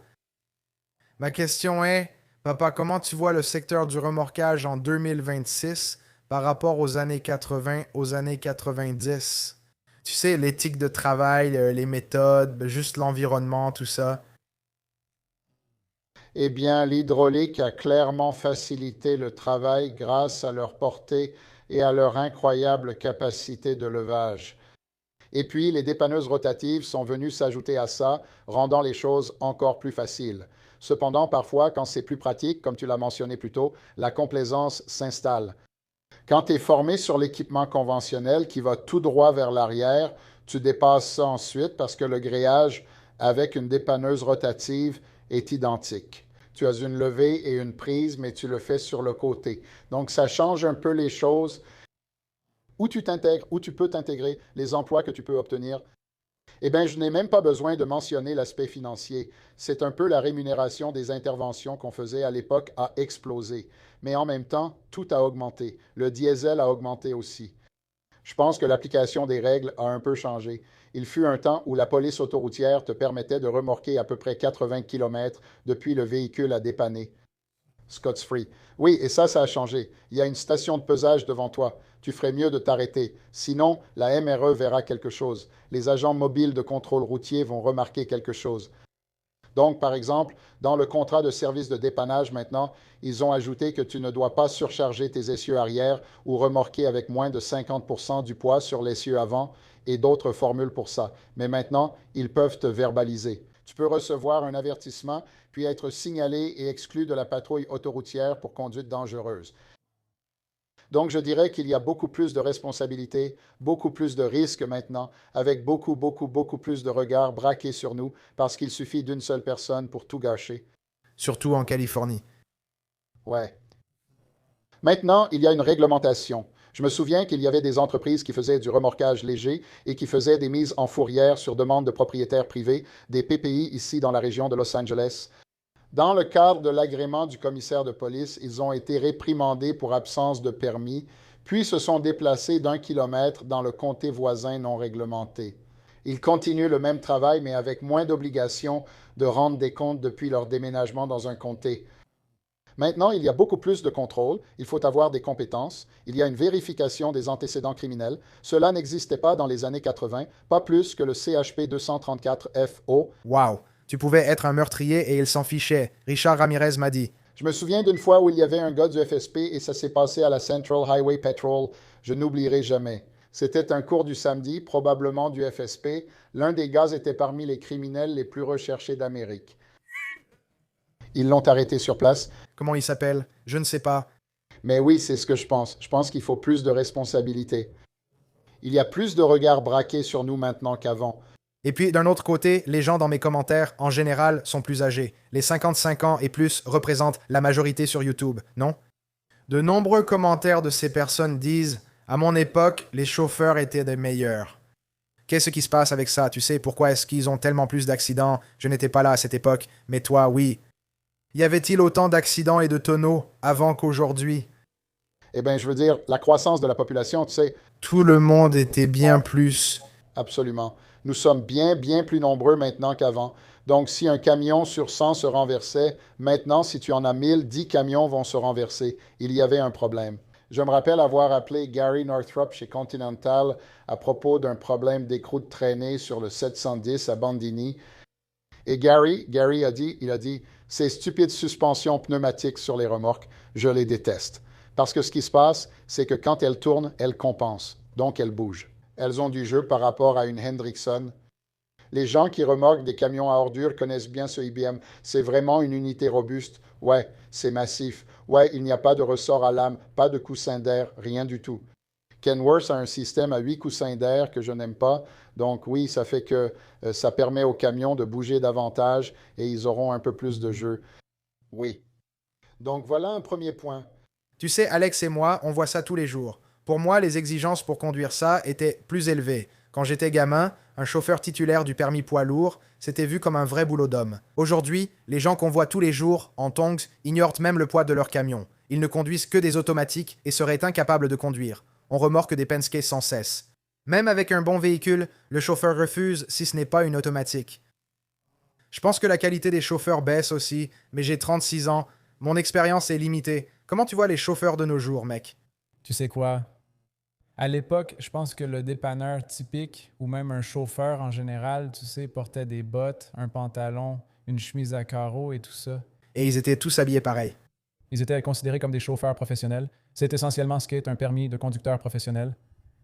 Ma question est, Papa, comment tu vois le secteur du remorquage en 2026 par rapport aux années 80, aux années 90? Tu sais, l'éthique de travail, les méthodes, juste l'environnement, tout ça. Eh bien, l'hydraulique a clairement facilité le travail grâce à leur portée et à leur incroyable capacité de levage. Et puis, les dépanneuses rotatives sont venues s'ajouter à ça, rendant les choses encore plus faciles. Cependant, parfois, quand c'est plus pratique, comme tu l'as mentionné plus tôt, la complaisance s'installe. Quand tu es formé sur l'équipement conventionnel qui va tout droit vers l'arrière, tu dépasses ça ensuite parce que le gréage avec une dépanneuse rotative est identique. Tu as une levée et une prise, mais tu le fais sur le côté. Donc, ça change un peu les choses où tu t'intègres, où tu peux t'intégrer, les emplois que tu peux obtenir. Eh bien, je n'ai même pas besoin de mentionner l'aspect financier. C'est un peu la rémunération des interventions qu'on faisait à l'époque a explosé. Mais en même temps, tout a augmenté. Le diesel a augmenté aussi. Je pense que l'application des règles a un peu changé. Il fut un temps où la police autoroutière te permettait de remorquer à peu près 80 km depuis le véhicule à dépanner. Scott's Free. Oui, et ça a changé. Il y a une station de pesage devant toi. Tu ferais mieux de t'arrêter. Sinon, la MRE verra quelque chose. Les agents mobiles de contrôle routier vont remarquer quelque chose. Donc, par exemple, dans le contrat de service de dépannage maintenant, ils ont ajouté que tu ne dois pas surcharger tes essieux arrière ou remorquer avec moins de 50% du poids sur l'essieu avant et d'autres formules pour ça. Mais maintenant, ils peuvent te verbaliser. Tu peux recevoir un avertissement puis être signalé et exclu de la patrouille autoroutière pour conduite dangereuse. Donc, je dirais qu'il y a beaucoup plus de responsabilités, beaucoup plus de risques maintenant, avec beaucoup plus de regards braqués sur nous, parce qu'il suffit d'une seule personne pour tout gâcher. Surtout en Californie. Ouais. Maintenant, il y a une réglementation. Je me souviens qu'il y avait des entreprises qui faisaient du remorquage léger et qui faisaient des mises en fourrière sur demande de propriétaires privés, des PPI ici dans la région de Los Angeles. Dans le cadre de l'agrément du commissaire de police, ils ont été réprimandés pour absence de permis, puis se sont déplacés d'1 kilomètre dans le comté voisin non réglementé. Ils continuent le même travail, mais avec moins d'obligations de rendre des comptes depuis leur déménagement dans un comté. Maintenant, il y a beaucoup plus de contrôle, il faut avoir des compétences, il y a une vérification des antécédents criminels. Cela n'existait pas dans les années 80, pas plus que le CHP 234FO. Wow! Tu pouvais être un meurtrier et il s'en fichait. Richard Ramirez m'a dit. Je me souviens d'une fois où il y avait un gars du FSP et ça s'est passé à la Central Highway Patrol. Je n'oublierai jamais. C'était un cours du samedi, probablement du FSP. L'un des gars était parmi les criminels les plus recherchés d'Amérique. Ils l'ont arrêté sur place. Comment il s'appelle? Je ne sais pas. Mais oui, c'est ce que je pense. Je pense qu'il faut plus de responsabilité. Il y a plus de regards braqués sur nous maintenant qu'avant. Et puis, d'un autre côté, les gens dans mes commentaires, en général, sont plus âgés. Les 55 ans et plus représentent la majorité sur YouTube, non? De nombreux commentaires de ces personnes disent « À mon époque, les chauffeurs étaient des meilleurs. » Qu'est-ce qui se passe avec ça? Tu sais, pourquoi est-ce qu'ils ont tellement plus d'accidents? Je n'étais pas là à cette époque, mais toi, oui. Y avait-il autant d'accidents et de tonneaux avant qu'aujourd'hui? Eh bien, je veux dire, la croissance de la population, tu sais, Tout le monde était bien plus... absolument. Nous sommes bien plus nombreux maintenant qu'avant. Donc, si un camion sur 100 se renversait, maintenant, si tu en as 1000, 10 camions vont se renverser. Il y avait un problème. Je me rappelle avoir appelé Gary Northrup chez Continental à propos d'un problème d'écrou de traînée sur le 710 à Bandini. Et Gary il a dit, ces stupides suspensions pneumatiques sur les remorques, je les déteste. Parce que ce qui se passe, c'est que quand elles tournent, elles compensent. Donc, elles bougent. Elles ont du jeu par rapport à une Hendrickson. Les gens qui remorquent des camions à ordures connaissent bien ce IBM. C'est vraiment une unité robuste. Ouais, c'est massif. Ouais, il n'y a pas de ressort à lame, pas de coussin d'air, rien du tout. Kenworth a un système à 8 coussins d'air que je n'aime pas. Donc oui, ça fait que ça permet aux camions de bouger davantage et ils auront un peu plus de jeu. Oui. Donc voilà un premier point. Tu sais, Alex et moi, on voit ça tous les jours. Pour moi, les exigences pour conduire ça étaient plus élevées. Quand j'étais gamin, un chauffeur titulaire du permis poids lourd, c'était vu comme un vrai boulot d'homme. Aujourd'hui, les gens qu'on voit tous les jours, en tongs, ignorent même le poids de leur camion. Ils ne conduisent que des automatiques et seraient incapables de conduire. On remorque des Penske sans cesse. Même avec un bon véhicule, le chauffeur refuse si ce n'est pas une automatique. Je pense que la qualité des chauffeurs baisse aussi, mais j'ai 36 ans. Mon expérience est limitée. Comment tu vois les chauffeurs de nos jours, mec? Tu sais quoi? À l'époque, je pense que le dépanneur typique, ou même un chauffeur en général, tu sais, portait des bottes, un pantalon, une chemise à carreaux et tout ça. Et ils étaient tous habillés pareil. Ils étaient considérés comme des chauffeurs professionnels. C'est essentiellement ce qu'est un permis de conducteur professionnel.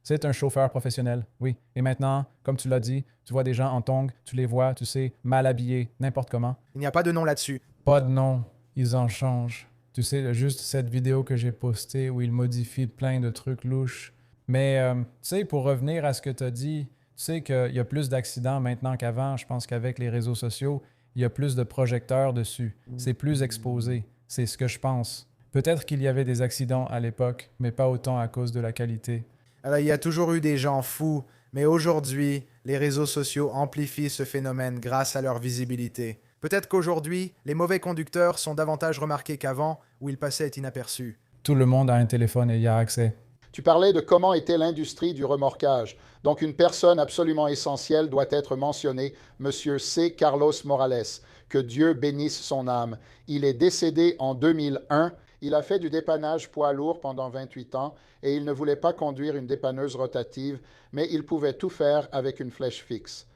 C'est un chauffeur professionnel, oui. Et maintenant, comme tu l'as dit, tu vois des gens en tongs, tu les vois, tu sais, mal habillés, n'importe comment. Il n'y a pas de nom là-dessus. Pas de nom, ils en changent. Tu sais, juste cette vidéo que j'ai postée où ils modifient plein de trucs louches. Mais, tu sais, pour revenir à ce que tu as dit, tu sais qu'il y a plus d'accidents maintenant qu'avant. Je pense qu'avec les réseaux sociaux, il y a plus de projecteurs dessus. C'est plus exposé. C'est ce que je pense. Peut-être qu'il y avait des accidents à l'époque, mais pas autant à cause de la qualité. Alors, il y a toujours eu des gens fous, mais aujourd'hui, les réseaux sociaux amplifient ce phénomène grâce à leur visibilité. Peut-être qu'aujourd'hui, les mauvais conducteurs sont davantage remarqués qu'avant, où ils passaient inaperçus. Tout le monde a un téléphone et y a accès. Tu parlais de comment était l'industrie du remorquage. Donc une personne absolument essentielle doit être mentionnée, Monsieur C. Carlos Morales. Que Dieu bénisse son âme. Il est décédé en 2001. Il a fait du dépannage poids lourd pendant 28 ans et il ne voulait pas conduire une dépanneuse rotative, mais il pouvait tout faire avec une flèche fixe.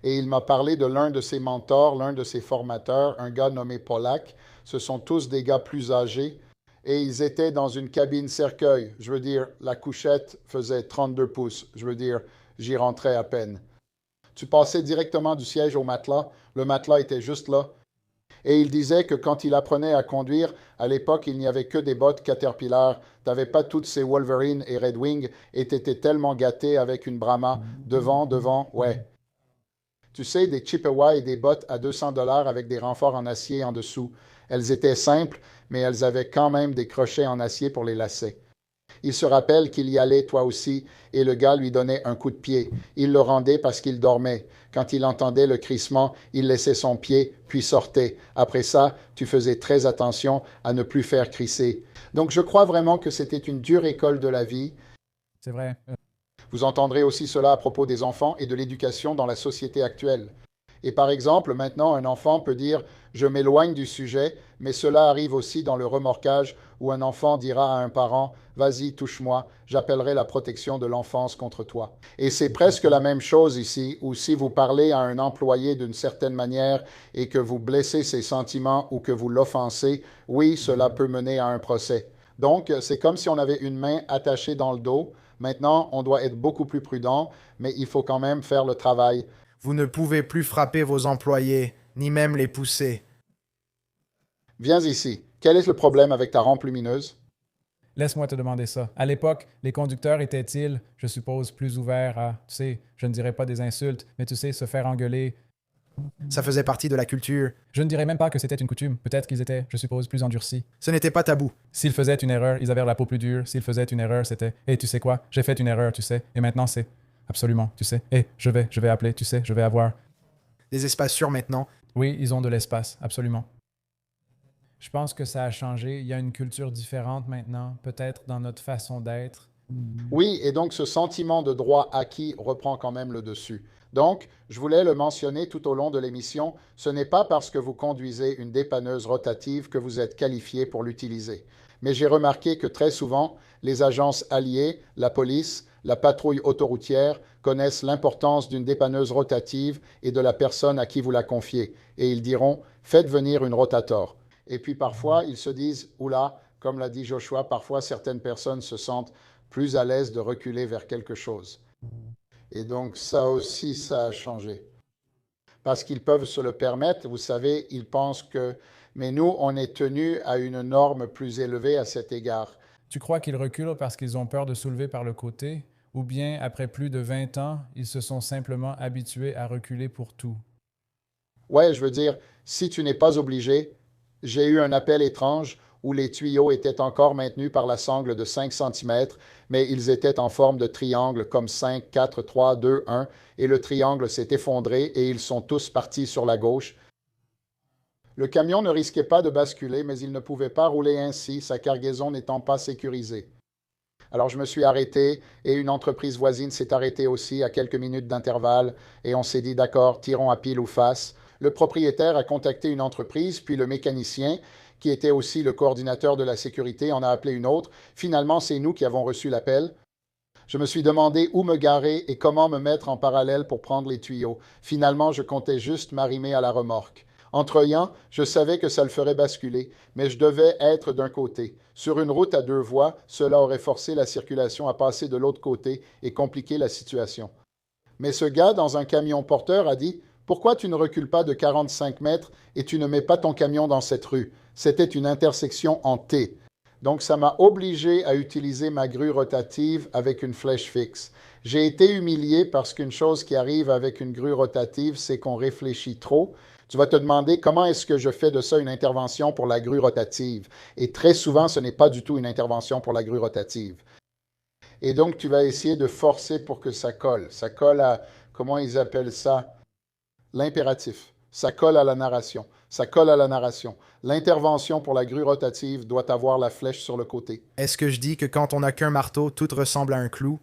Et il m'a parlé de l'un de ses mentors, l'un de ses formateurs, un gars nommé Polak. Ce sont tous des gars plus âgés. Et ils étaient dans une cabine cercueil. Je veux dire, la couchette faisait 32 pouces. Je veux dire, j'y rentrais à peine. Tu passais directement du siège au matelas. Le matelas était juste là. Et il disait que quand il apprenait à conduire, à l'époque, il n'y avait que des bottes Caterpillar. Tu n'avais pas toutes ces Wolverine et Red Wing et tu étais tellement gâté avec une Brahma. Devant, ouais. Tu sais, des Chippewa et des bottes à 200 $ avec des renforts en acier en dessous. Elles étaient simples, mais elles avaient quand même des crochets en acier pour les lacets. Il se rappelle qu'il y allait, toi aussi, et le gars lui donnait un coup de pied. Il le rendait parce qu'il dormait. Quand il entendait le crissement, il laissait son pied, puis sortait. Après ça, tu faisais très attention à ne plus faire crisser. Donc je crois vraiment que c'était une dure école de la vie. C'est vrai. Vous entendrez aussi cela à propos des enfants et de l'éducation dans la société actuelle. Et par exemple, maintenant, un enfant peut dire « je m'éloigne du sujet », mais cela arrive aussi dans le remorquage où un enfant dira à un parent « vas-y, touche-moi, j'appellerai la protection de l'enfance contre toi ». Et c'est presque la même chose ici, où si vous parlez à un employé d'une certaine manière et que vous blessez ses sentiments ou que vous l'offensez, oui, cela peut mener à un procès. Donc, c'est comme si on avait une main attachée dans le dos. Maintenant, on doit être beaucoup plus prudent, mais il faut quand même faire le travail. Vous ne pouvez plus frapper vos employés, ni même les pousser. Viens ici. Quel est le problème avec ta rampe lumineuse? Laisse-moi te demander ça. À l'époque, les conducteurs étaient-ils, je suppose, plus ouverts à, tu sais, je ne dirais pas des insultes, mais tu sais, se faire engueuler? Ça faisait partie de la culture. Je ne dirais même pas que c'était une coutume. Peut-être qu'ils étaient, je suppose, plus endurcis. Ce n'était pas tabou. S'ils faisaient une erreur, ils avaient la peau plus dure. S'ils faisaient une erreur, c'était « Hey, tu sais quoi? J'ai fait une erreur, tu sais. Et maintenant, c'est... Absolument, tu sais. Hey, je vais appeler, tu sais, je vais avoir... » Des espaces sûrs maintenant. Oui, ils ont de l'espace, absolument. Je pense que ça a changé. Il y a une culture différente maintenant, peut-être dans notre façon d'être. Oui, et donc ce sentiment de droit acquis reprend quand même le dessus. Donc, je voulais le mentionner tout au long de l'émission, ce n'est pas parce que vous conduisez une dépanneuse rotative que vous êtes qualifié pour l'utiliser. Mais j'ai remarqué que très souvent, les agences alliées, la police, la patrouille autoroutière connaissent l'importance d'une dépanneuse rotative et de la personne à qui vous la confiez. Et ils diront, faites venir une rotator. Et puis parfois, ils se disent, oula, comme l'a dit Joshua, parfois certaines personnes se sentent plus à l'aise de reculer vers quelque chose. Et donc ça aussi, ça a changé. Parce qu'ils peuvent se le permettre, vous savez, ils pensent que... Mais nous, on est tenus à une norme plus élevée à cet égard. Tu crois qu'ils reculent parce qu'ils ont peur de soulever par le côté? Ou bien, après plus de 20 ans, ils se sont simplement habitués à reculer pour tout? Ouais, je veux dire, si tu n'es pas obligé, j'ai eu un appel étrange où les tuyaux étaient encore maintenus par la sangle de 5 cm, mais ils étaient en forme de triangle comme 5, 4, 3, 2, 1, et le triangle s'est effondré et ils sont tous partis sur la gauche. Le camion ne risquait pas de basculer, mais il ne pouvait pas rouler ainsi, sa cargaison n'étant pas sécurisée. Alors je me suis arrêté et une entreprise voisine s'est arrêtée aussi à quelques minutes d'intervalle et on s'est dit d'accord, tirons à pile ou face. Le propriétaire a contacté une entreprise, puis le mécanicien qui était aussi le coordinateur de la sécurité, en a appelé une autre. Finalement, c'est nous qui avons reçu l'appel. Je me suis demandé où me garer et comment me mettre en parallèle pour prendre les tuyaux. Finalement, je comptais juste m'arrimer à la remorque. En treuillant, je savais que ça le ferait basculer, mais je devais être d'un côté. Sur une route à deux voies, cela aurait forcé la circulation à passer de l'autre côté et compliqué la situation. Mais ce gars, dans un camion porteur, a dit « Pourquoi tu ne recules pas de 45 mètres et tu ne mets pas ton camion dans cette rue? » C'était une intersection en T. Donc, ça m'a obligé à utiliser ma grue rotative avec une flèche fixe. J'ai été humilié parce qu'une chose qui arrive avec une grue rotative, c'est qu'on réfléchit trop. Tu vas te demander comment est-ce que je fais de ça une intervention pour la grue rotative. Et très souvent, ce n'est pas du tout une intervention pour la grue rotative. Et donc, tu vas essayer de forcer pour que ça colle. Ça colle à, comment ils appellent ça? L'impératif. Ça colle à la narration. Ça colle à la narration. L'intervention pour la grue rotative doit avoir la flèche sur le côté. Est-ce que je dis que quand on n'a qu'un marteau, tout ressemble à un clou?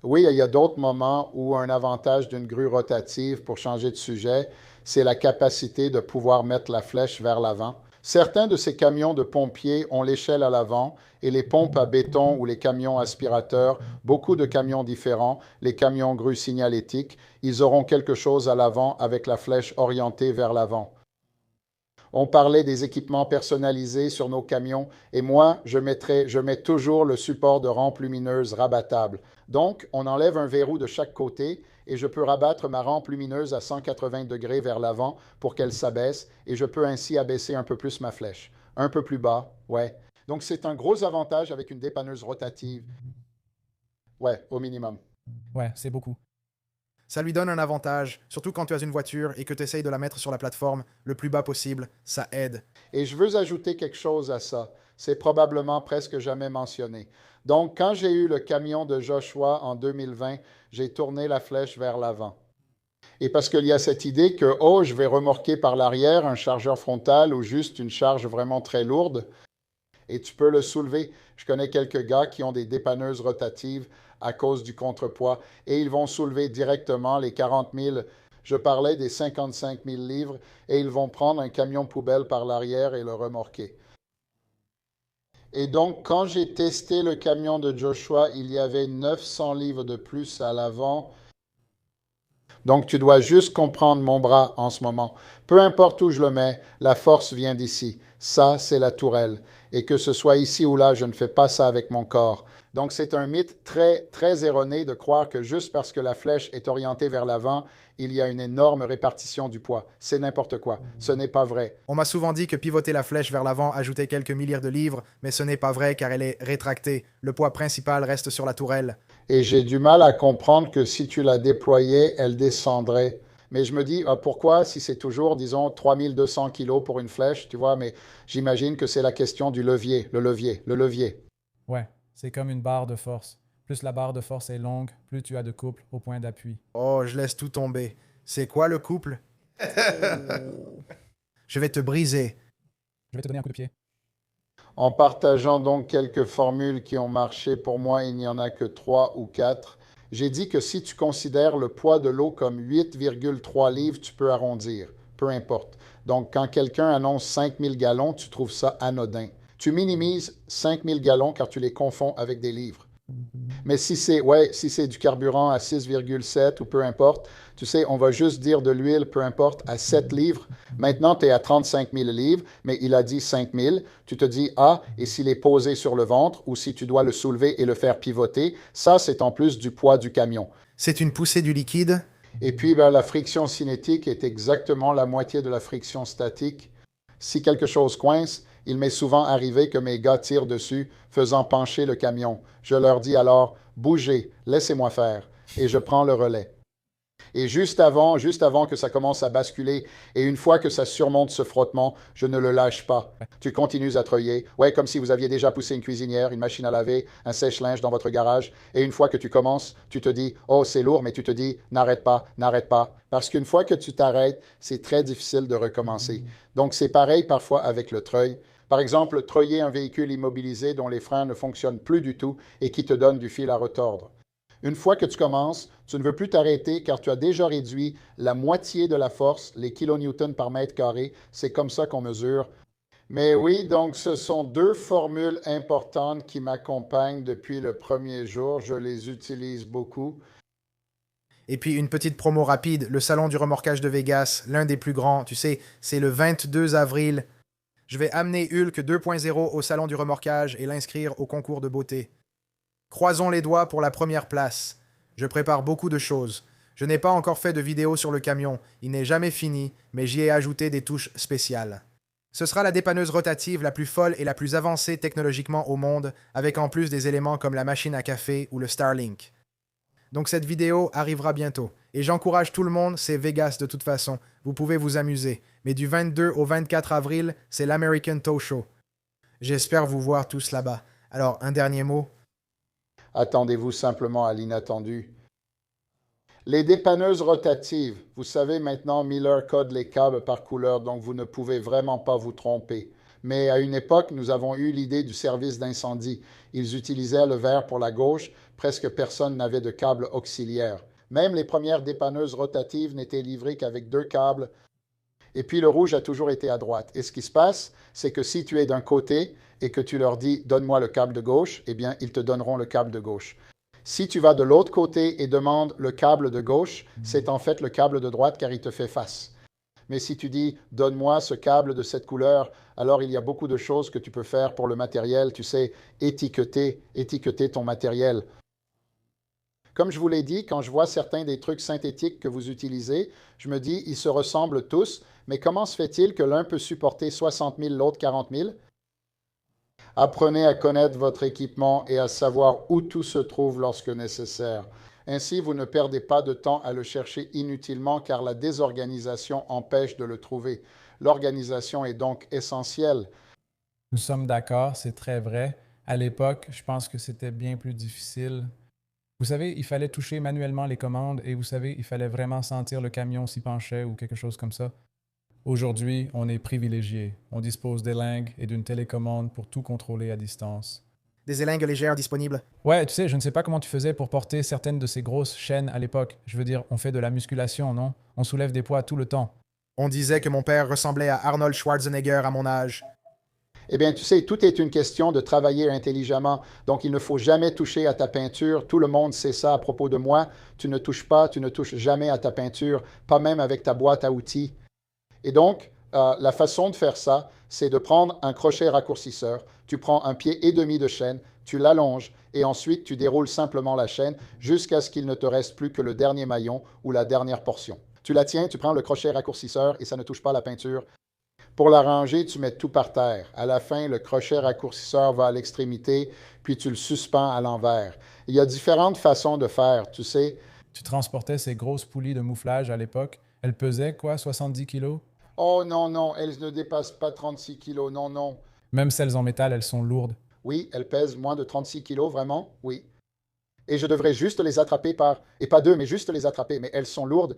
Oui, il y a d'autres moments où un avantage d'une grue rotative, pour changer de sujet, c'est la capacité de pouvoir mettre la flèche vers l'avant. Certains de ces camions de pompiers ont l'échelle à l'avant et les pompes à béton ou les camions aspirateurs, beaucoup de camions différents, les camions grues signalétiques, ils auront quelque chose à l'avant avec la flèche orientée vers l'avant. On parlait des équipements personnalisés sur nos camions et moi, je mets toujours le support de rampe lumineuse rabattable. Donc, on enlève un verrou de chaque côté et je peux rabattre ma rampe lumineuse à 180 degrés vers l'avant pour qu'elle s'abaisse et je peux ainsi abaisser un peu plus ma flèche. Un peu plus bas, ouais. Donc, c'est un gros avantage avec une dépanneuse rotative. Ouais, au minimum. Ouais, c'est beaucoup. Ça lui donne un avantage, surtout quand tu as une voiture et que tu essayes de la mettre sur la plateforme le plus bas possible, ça aide. Et je veux ajouter quelque chose à ça. C'est probablement presque jamais mentionné. Donc, quand j'ai eu le camion de Joshua en 2020, j'ai tourné la flèche vers l'avant. Et parce qu'il y a cette idée que, oh, je vais remorquer par l'arrière un chargeur frontal ou juste une charge vraiment très lourde, et tu peux le soulever. Je connais quelques gars qui ont des dépanneuses rotatives à cause du contrepoids, et ils vont soulever directement les 40 000. Je parlais des 55 000 livres, et ils vont prendre un camion poubelle par l'arrière et le remorquer. Et donc, quand j'ai testé le camion de Joshua, il y avait 900 livres de plus à l'avant. Donc, tu dois juste comprendre mon bras en ce moment. Peu importe où je le mets, la force vient d'ici. Ça, c'est la tourelle. Et que ce soit ici ou là, je ne fais pas ça avec mon corps. Donc, c'est un mythe très, très erroné de croire que juste parce que la flèche est orientée vers l'avant, il y a une énorme répartition du poids. C'est n'importe quoi. Ce n'est pas vrai. On m'a souvent dit que pivoter la flèche vers l'avant ajoutait quelques milliers de livres, mais ce n'est pas vrai car elle est rétractée. Le poids principal reste sur la tourelle. Et j'ai du mal à comprendre que si tu la déployais, elle descendrait. Mais je me dis, pourquoi, si c'est toujours, disons, 3200 kilos pour une flèche, tu vois, mais j'imagine que c'est la question du levier, le levier. Ouais, c'est comme une barre de force. Plus la barre de force est longue, plus tu as de couple au point d'appui. Oh, je laisse tout tomber. C'est quoi le couple? Je vais te briser. Je vais te donner un coup de pied. En partageant donc quelques formules qui ont marché, pour moi, il n'y en a que 3 ou 4. J'ai dit que si tu considères le poids de l'eau comme 8,3 livres, tu peux arrondir, peu importe. Donc, quand quelqu'un annonce 5000 gallons, tu trouves ça anodin. Tu minimises 5000 gallons car tu les confonds avec des livres. Mais si c'est du carburant à 6,7 ou peu importe, tu sais, on va juste dire de l'huile, peu importe, à 7 livres. Maintenant, tu es à 35 000 livres, mais il a dit 5 000. Tu te dis, et s'il est posé sur le ventre ou si tu dois le soulever et le faire pivoter, ça, c'est en plus du poids du camion. C'est une poussée du liquide? Et puis, la friction cinétique est exactement la moitié de la friction statique. Si quelque chose coince, il m'est souvent arrivé que mes gars tirent dessus, faisant pencher le camion. Je leur dis alors, bougez, laissez-moi faire, et je prends le relais. Et juste avant que ça commence à basculer, et une fois que ça surmonte ce frottement, je ne le lâche pas. Tu continues à treuiller, comme si vous aviez déjà poussé une cuisinière, une machine à laver, un sèche-linge dans votre garage, et une fois que tu commences, tu te dis, oh c'est lourd, mais tu te dis, n'arrête pas, parce qu'une fois que tu t'arrêtes, c'est très difficile de recommencer. Donc c'est pareil parfois avec le treuil. Par exemple, treuiller un véhicule immobilisé dont les freins ne fonctionnent plus du tout et qui te donne du fil à retordre. Une fois que tu commences, tu ne veux plus t'arrêter car tu as déjà réduit la moitié de la force, les kilonewtons par mètre carré. C'est comme ça qu'on mesure. Mais oui, donc ce sont deux formules importantes qui m'accompagnent depuis le premier jour. Je les utilise beaucoup. Et puis une petite promo rapide, le salon du remorquage de Vegas, l'un des plus grands, tu sais, c'est le 22 avril. Je vais amener Hulk 2.0 au salon du remorquage et l'inscrire au concours de beauté. Croisons les doigts pour la première place. Je prépare beaucoup de choses. Je n'ai pas encore fait de vidéo sur le camion, il n'est jamais fini, mais j'y ai ajouté des touches spéciales. Ce sera la dépanneuse rotative la plus folle et la plus avancée technologiquement au monde, avec en plus des éléments comme la machine à café ou le Starlink. Donc cette vidéo arrivera bientôt. Et j'encourage tout le monde, c'est Vegas de toute façon. Vous pouvez vous amuser. Mais du 22 au 24 avril, c'est l'American Tow Show. J'espère vous voir tous là-bas. Alors, un dernier mot. Attendez-vous simplement à l'inattendu. Les dépanneuses rotatives, vous savez maintenant, Miller code les câbles par couleur, donc vous ne pouvez vraiment pas vous tromper. Mais à une époque, nous avons eu l'idée du service d'incendie. Ils utilisaient le vert pour la gauche, presque personne n'avait de câble auxiliaire. Même les premières dépanneuses rotatives n'étaient livrées qu'avec deux câbles. Et puis le rouge a toujours été à droite. Et ce qui se passe, c'est que si tu es d'un côté et que tu leur dis « donne-moi le câble de gauche », eh bien, ils te donneront le câble de gauche. Si tu vas de l'autre côté et demandes le câble de gauche, c'est en fait le câble de droite car il te fait face. Mais si tu dis « donne-moi ce câble de cette couleur », alors il y a beaucoup de choses que tu peux faire pour le matériel, tu sais, étiqueter ton matériel. Comme je vous l'ai dit, quand je vois certains des trucs synthétiques que vous utilisez, je me dis, ils se ressemblent tous, mais comment se fait-il que l'un peut supporter 60 000, l'autre 40 000? Apprenez à connaître votre équipement et à savoir où tout se trouve lorsque nécessaire. Ainsi, vous ne perdez pas de temps à le chercher inutilement car la désorganisation empêche de le trouver. L'organisation est donc essentielle. Nous sommes d'accord, c'est très vrai. À l'époque, je pense que c'était bien plus difficile. Vous savez, il fallait toucher manuellement les commandes et vous savez, il fallait vraiment sentir le camion s'y penchait ou quelque chose comme ça. Aujourd'hui, on est privilégié. On dispose d'élingues et d'une télécommande pour tout contrôler à distance. Des élingues légères disponibles. Ouais, tu sais, je ne sais pas comment tu faisais pour porter certaines de ces grosses chaînes à l'époque. Je veux dire, on fait de la musculation, non? On soulève des poids tout le temps. On disait que mon père ressemblait à Arnold Schwarzenegger à mon âge. Eh bien, tu sais, tout est une question de travailler intelligemment. Donc, il ne faut jamais toucher à ta peinture. Tout le monde sait ça à propos de moi. Tu ne touches jamais à ta peinture, pas même avec ta boîte à outils. Et donc, la façon de faire ça, c'est de prendre un crochet raccourcisseur. Tu prends un pied et demi de chaîne, tu l'allonges et ensuite tu déroules simplement la chaîne jusqu'à ce qu'il ne te reste plus que le dernier maillon ou la dernière portion. Tu la tiens, tu prends le crochet raccourcisseur et ça ne touche pas la peinture. Pour la ranger, tu mets tout par terre. À la fin, le crochet raccourcisseur va à l'extrémité, puis tu le suspends à l'envers. Il y a différentes façons de faire, tu sais. Tu transportais ces grosses poulies de mouflage à l'époque. Elles pesaient quoi, 70 kilos? Oh non, non, elles ne dépassent pas 36 kilos, non, non. Même celles en métal, elles sont lourdes. Oui, elles pèsent moins de 36 kilos, vraiment, oui. Et je devrais juste les attraper par... Et pas deux, mais juste les attraper. Mais elles sont lourdes.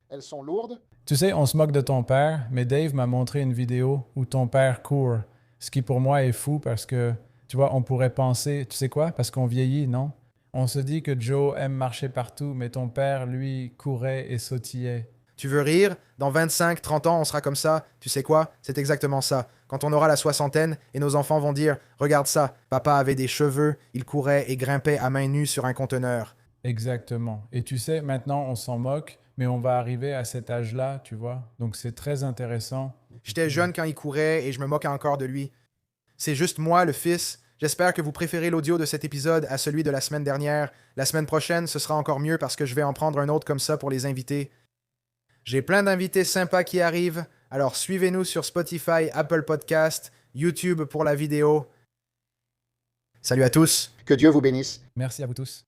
Elles sont lourdes. Tu sais, on se moque de ton père, mais Dave m'a montré une vidéo où ton père court. Ce qui pour moi est fou parce que, tu vois, on pourrait penser, tu sais quoi, parce qu'on vieillit, non? On se dit que Joe aime marcher partout, mais ton père, lui, courait et sautillait. Tu veux rire? Dans 25, 30 ans, on sera comme ça. Tu sais quoi? C'est exactement ça. Quand on aura la soixantaine et nos enfants vont dire « Regarde ça, papa avait des cheveux, il courait et grimpait à main nue sur un conteneur. » Exactement. Et tu sais, maintenant, on s'en moque, mais on va arriver à cet âge-là, tu vois. Donc c'est très intéressant. J'étais jeune quand il courait et je me moque encore de lui. C'est juste moi, le fils. J'espère que vous préférez l'audio de cet épisode à celui de la semaine dernière. La semaine prochaine, ce sera encore mieux parce que je vais en prendre un autre comme ça pour les invités. J'ai plein d'invités sympas qui arrivent, alors suivez-nous sur Spotify, Apple Podcast, YouTube pour la vidéo. Salut à tous! Que Dieu vous bénisse. Merci à vous tous.